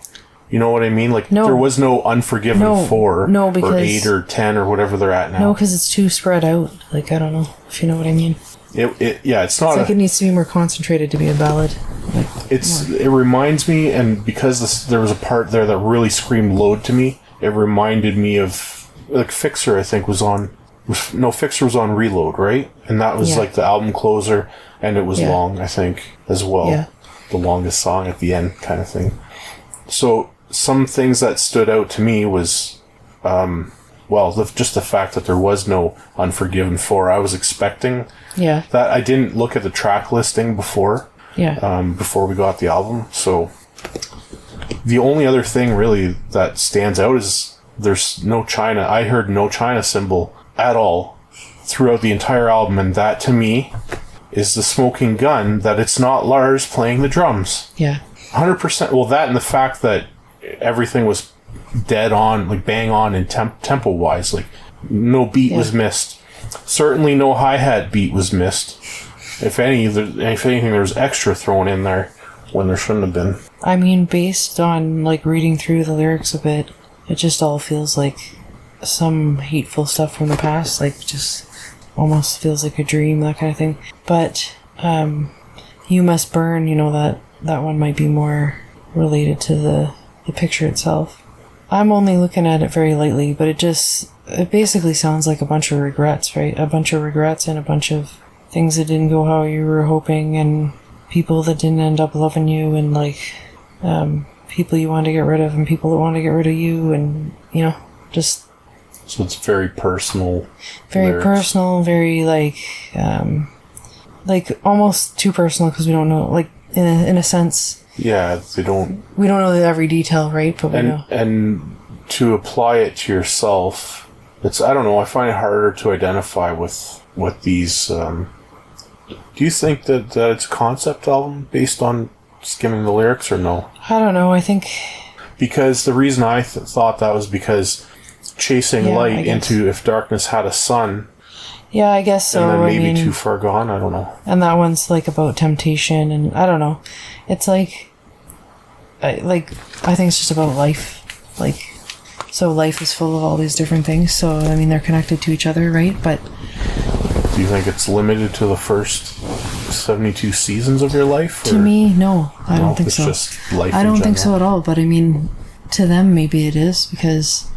You know what I mean? Like, no. There was no Unforgiven 4 because, or 8 or 10 or whatever they're at now. No, because it's too spread out. Like, I don't know if you know what I mean. It's not. It's like it needs to be more concentrated to be a ballad. Like, it reminds me, and because there was a part there that really screamed load to me, it reminded me of, like, Fixer, I think, Fixer was on Reload, right? And that was like the album closer, and it was long, I think, as well. Yeah. The longest song at the end kind of thing. So some things that stood out to me was, just the fact that there was no Unforgiven 4. I was expecting that. I didn't look at the track listing before we got the album. So the only other thing really that stands out is there's no China. I heard no China symbol at all throughout the entire album, and that to me is the smoking gun that it's not Lars playing the drums. Yeah. 100%. Well, that and the fact that everything was dead on, like bang on in tempo wise, like no beat was missed. Certainly no hi-hat beat was missed. If anything, there was extra thrown in there when there shouldn't have been. I mean, based on like reading through the lyrics a bit, it just all feels like some hateful stuff from the past, like just almost feels like a dream, that kind of thing. But You Must Burn, that one might be more related to the picture itself. I'm only looking at it very lightly, but it basically sounds like a bunch of regrets, right? A bunch of regrets and a bunch of things that didn't go how you were hoping, and people that didn't end up loving you, and like people you wanted to get rid of and people that wanted to get rid of you, and just... So it's very personal. Very lyrics. Personal, very like almost too personal, because we don't know, like in a sense. Yeah, we don't know every detail, right? But we know. And to apply it to yourself, I don't know, I find it harder to identify with these. Do you think that it's a concept album based on skimming the lyrics, or no? I don't know, I think... Because the reason I thought that was because chasing light into If Darkness Had a Sun. Yeah, I guess so. And then maybe Too Far Gone, I don't know. And that one's like about temptation, and I don't know. It's like I think it's just about life. Like, so life is full of all these different things. So, I mean, they're connected to each other, right? But do you think it's limited to the first 72 seasons of your life? To me, no. I don't think so. It's just life I don't think so at all. But I mean, to them, maybe it is, because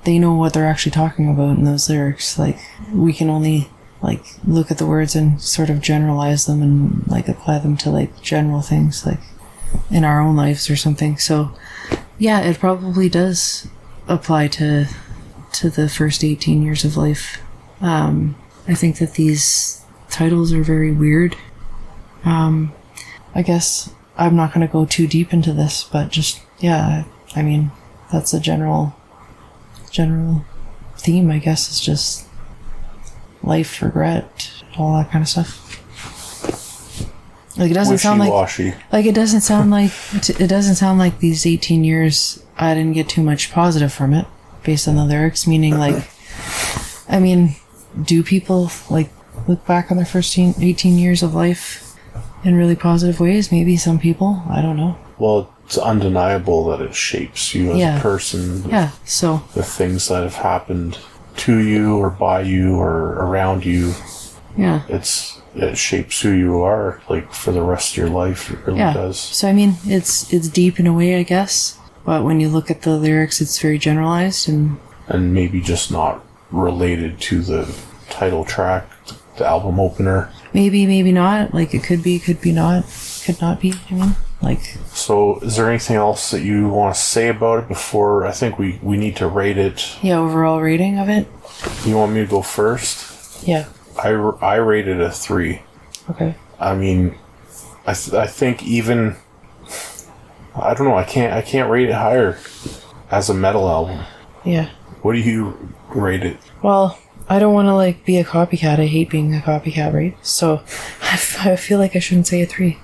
they know what they're actually talking about in those lyrics. Like, we can only like look at the words and sort of generalize them and like apply them to like general things like in our own lives or something. So yeah, it probably does apply to the first 18 years of life. I think that these titles are very weird. I guess I'm not going to go too deep into this, but just, yeah, I mean, that's a general theme, I guess. It's just life, regret, all that kind of stuff. Like, it doesn't sound like it doesn't sound like these 18 years I didn't get too much positive from it based on the lyrics, meaning like, I mean, do people like look back on their first 18 years of life in really positive ways? Maybe some people, I don't know. Well, it's undeniable that it shapes you as a person. Yeah, so the things that have happened to you or by you or around you. Yeah. It shapes who you are, like, for the rest of your life. It really does. So, I mean, it's deep in a way, I guess. But when you look at the lyrics, it's very generalized and maybe just not related to the title track, the album opener. Maybe not. Like, it could be, could be not. Could not be, I mean. Like... So, is there anything else that you want to say about it before... I think we need to rate it. Yeah, overall rating of it? You want me to go first? Yeah. I rated a 3. Okay. I mean, I think even... I don't know, I can't rate it higher as a metal album. Yeah. What do you rate it? Well, I don't want to, like, be a copycat. I hate being a copycat, right? So, I feel like I shouldn't say a 3.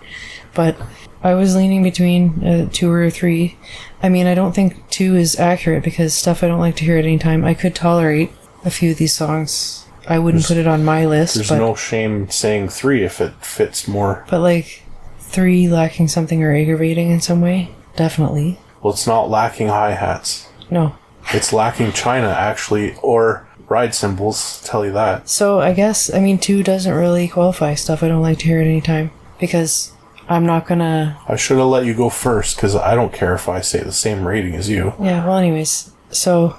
But I was leaning between a 2 or a 3. I mean, I don't think 2 is accurate because stuff I don't like to hear at any time. I could tolerate a few of these songs. I wouldn't put it on my list. There's no shame saying 3 if it fits more. But, like, 3 lacking something or aggravating in some way? Definitely. Well, it's not lacking hi-hats. No. It's lacking China, actually, or ride cymbals, tell you that. So, I guess, I mean, 2 doesn't really qualify stuff I don't like to hear at any time. Because I'm not gonna... I should have let you go first, because I don't care if I say the same rating as you. Yeah, well, anyways. So,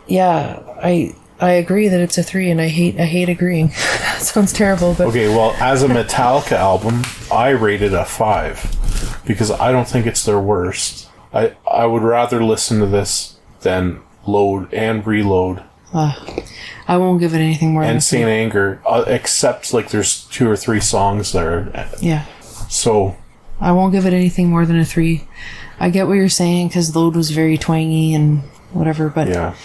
yeah, I agree that it's a 3, and I hate agreeing. That sounds terrible, but... Okay, well, as a Metallica album, I rated a 5. Because I don't think it's their worst. I would rather listen to this than Load and Reload. I won't give it anything more than a 3. And Saint Anger, except, like, there's 2 or 3 songs there. Yeah. So... I won't give it anything more than a 3. I get what you're saying, because Load was very twangy and whatever, but... Yeah.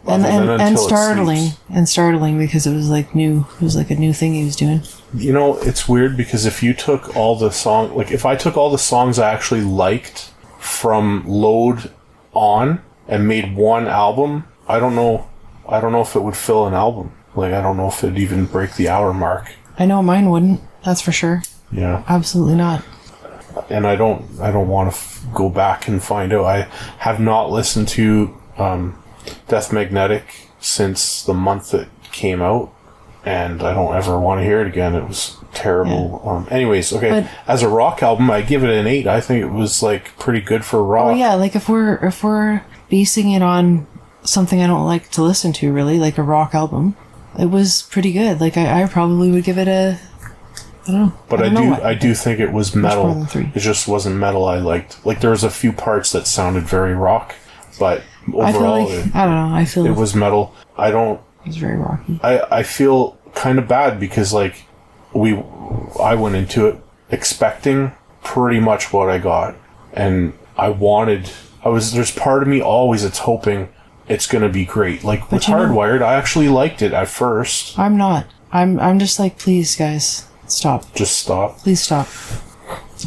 And startling because it was like new. It was like a new thing he was doing. You know, it's weird because if you took all the if I took all the songs I actually liked from Load on and made one album, I don't know if it would fill an album. Like, I don't know if it'd even break the hour mark. I know mine wouldn't. That's for sure. Yeah. Absolutely not. And I don't want to go back and find out. I have not listened to Death Magnetic since the month it came out, and I don't ever want to hear it again. It was terrible. Yeah. Anyways, okay, but as a rock album, I give it an 8. I think it was, like, pretty good for rock. Oh yeah, like if we're basing it on something I don't like to listen to, really, like a rock album, it was pretty good. Like I probably would give it a... I don't know. But I do think it was metal. It just wasn't metal I liked. Like, there was a few parts that sounded very rock, but overall, I feel it was metal. It was very rocky. I feel kind of bad because, like, I went into it expecting pretty much what I got, and there's part of me always that's hoping it's gonna be great. Like, with Hardwired, I actually liked it at first. I'm not. I'm just like, please, guys, stop. Just stop. Please stop.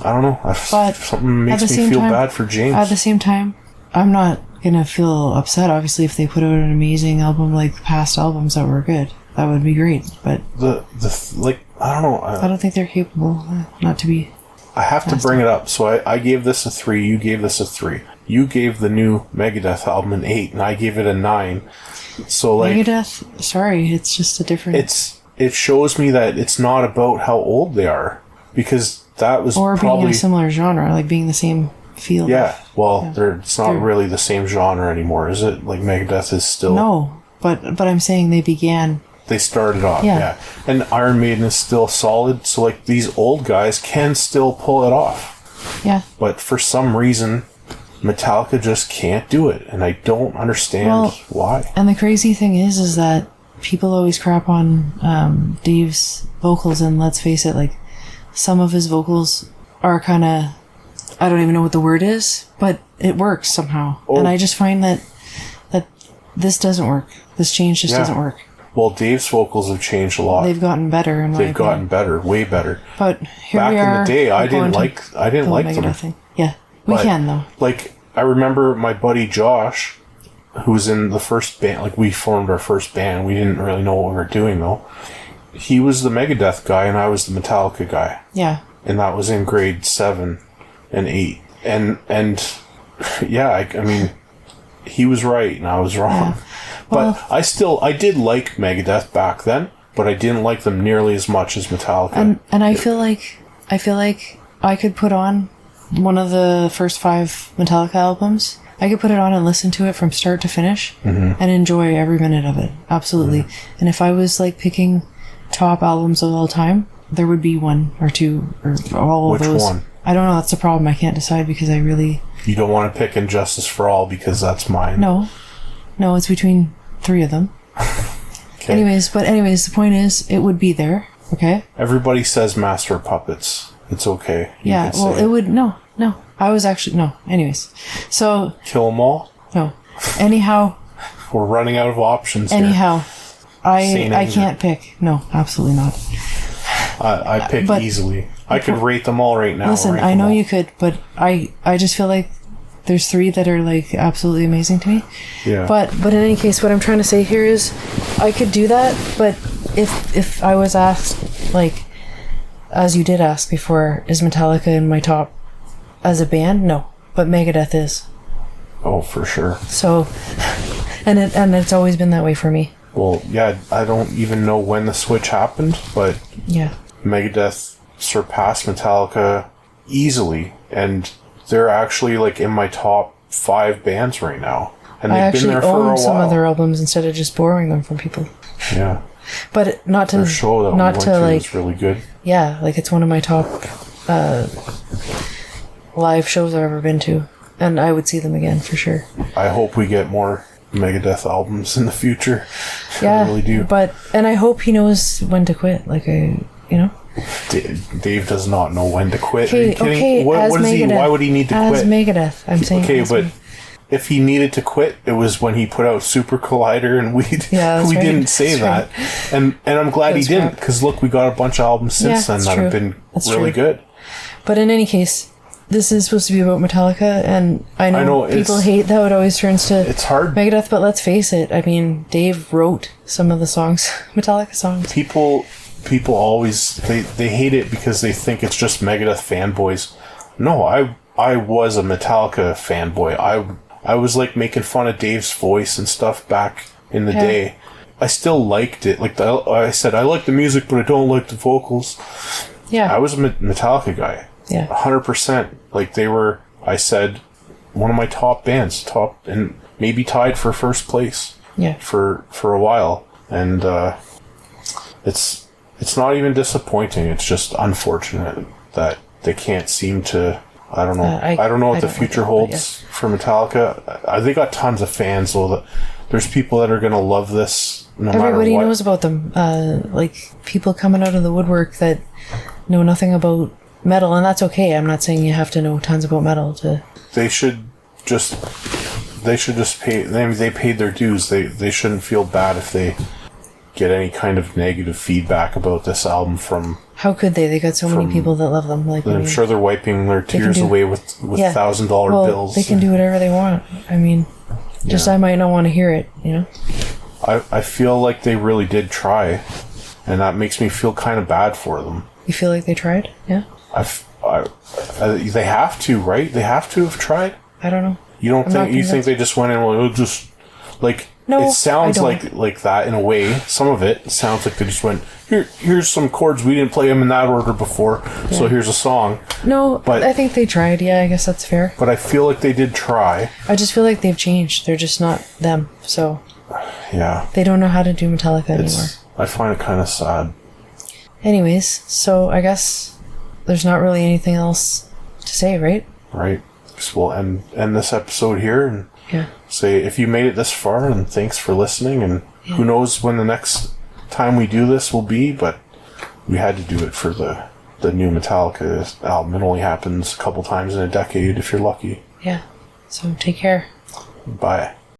I don't know. But something makes me feel bad for James. At the same time, I'm not gonna feel upset, obviously, if they put out an amazing album like past albums that were good. That would be great, but I don't know. I don't think they're capable not to be. I have to bring it up. So I gave this a 3. You gave this a 3. You gave the new Megadeth album an 8, and I gave it a 9. So, like, Megadeth, sorry, it's just a different. It shows me that it's not about how old they are, because that was or probably being a similar genre, like being the same field. Yeah, well, it's not really the same genre anymore, is it? Like, Megadeth is still... No, but I'm saying they began... They started off, yeah. And Iron Maiden is still solid, so, like, these old guys can still pull it off. Yeah. But for some reason, Metallica just can't do it, and I don't understand why. And the crazy thing is that people always crap on Dave's vocals, and let's face it, like, some of his vocals are kind of... I don't even know what the word is, but it works somehow. Oh. And I just find that this doesn't work. This change just doesn't work. Well, Dave's vocals have changed a lot. They've gotten better. They've gotten better, way better. But here back we are. In the day, I didn't like them. Thing. Yeah, we can though. Like, I remember my buddy Josh, who was in the first band. Like, we formed our first band. We didn't really know what we were doing though. He was the Megadeth guy, and I was the Metallica guy. Yeah. And that was in grade 7 and 8. And yeah, I mean, he was right and I was wrong. Yeah. Well, but I did like Megadeth back then, but I didn't like them nearly as much as Metallica. And I feel like I could put on one of the first 5 Metallica albums I could put it on and listen to it from start to finish and enjoy every minute of it. Absolutely. And if I was like picking top albums of all time, there would be one or two or all of those. Which one? I don't know. That's the problem. I can't decide because I really... You don't want to pick Injustice for All because that's mine. No, it's between 3 of them. Okay. Anyways, the point is, it would be there. Okay. Everybody says Master of Puppets. It's okay. You Yeah. can Well, say it would no. I was actually no. Anyways, so Kill 'Em All. no. Anyhow, We're running out of options here. Saint I Anger. can't pick. No, absolutely not. I pick But- easily. I could rate them all right now. Listen, rank I them know all. you could, but I just feel like there's 3 that are like absolutely amazing to me. Yeah. But in any case, what I'm trying to say here is, I could do that, but if I was asked, like, as you did ask before, is Metallica in my top as a band? No, but Megadeth is. Oh, for sure. So, and it's always been that way for me. Well, yeah, I don't even know when the switch happened, but Yeah. Megadeth surpassed Metallica easily, and they're actually like in my top 5 bands right now. And I they've been actually there for a own while. some of their albums instead of just borrowing them from people. Yeah. But not to Their show that we not went to to like was really good. yeah, like it's one of my top live shows I've ever been to, and I would see them again for sure. I hope we get more Megadeth albums in the future. Yeah, I really do. and I hope he knows when to quit. Like Dave does not know when to quit. Are you kidding? Okay. What as is he? Megadeth, Why would he need to as quit? Megadeth, I'm saying. Okay, as but Me- if he needed to quit, it was when he put out Super Collider, and Yeah, that's we right. didn't say That's that. And I'm glad That's he didn't, crap. because look, we got a bunch of albums since then that's that true. have been That's really true. good. But in any case, this is supposed to be about Metallica, and I know people it's- hate how it always turns to It's hard. Megadeth, but let's face it. I mean, Dave wrote some of the songs, Metallica songs. People always they hate it because they think it's just Megadeth fanboys. No, I was a Metallica fanboy. I was like making fun of Dave's voice and stuff back in the Yeah. day. I still liked it. Like I said, I like the music, but I don't like the vocals. Yeah, I was a Metallica guy. yeah, 100%. Like they were, I said, one of my top bands, and maybe tied for first place yeah. for a while. And it's not even disappointing. It's just unfortunate that they can't seem to. I don't know. I don't know what I the don't future like it, holds for Metallica. They got tons of fans, though. There's people that are gonna love this no Everybody matter what. knows about them. Like people coming out of the woodwork that know nothing about metal, and that's okay. I'm not saying you have to know tons about metal to. They should just pay. They paid their dues. They shouldn't feel bad if they get any kind of negative feedback about this album from. How could they? They got so many people that love them. Like, I I'm mean, sure they're wiping their tears do- away with yeah. $1,000 well, bills. they can do whatever they want. I mean, just Yeah. I might not want to hear it. You know. I feel like they really did try, and that makes me feel kind of bad for them. You feel like they tried? Yeah. They have to, right? They have to have tried. I don't know. You don't I'm not think you think convinced. they just went in and just like No, it sounds I don't. like that in a way. Some of it sounds like they just went here's some chords, we didn't play them in that order before, so here's a song. No, But- I think they tried. Yeah, I guess that's fair. But I feel like they did try. I just feel like they've changed. They're just not them. So Yeah, they don't know how to do Metallica anymore. I find it kind of sad. Anyways, so I guess there's not really anything else to say, right? Right? So we'll end this episode here and Yeah. say if you made it this far, and thanks for listening. And who knows when the next time we do this will be, but we had to do it for the new Metallica album. It only happens a couple times in a decade if you're lucky. Yeah. So take care. Bye.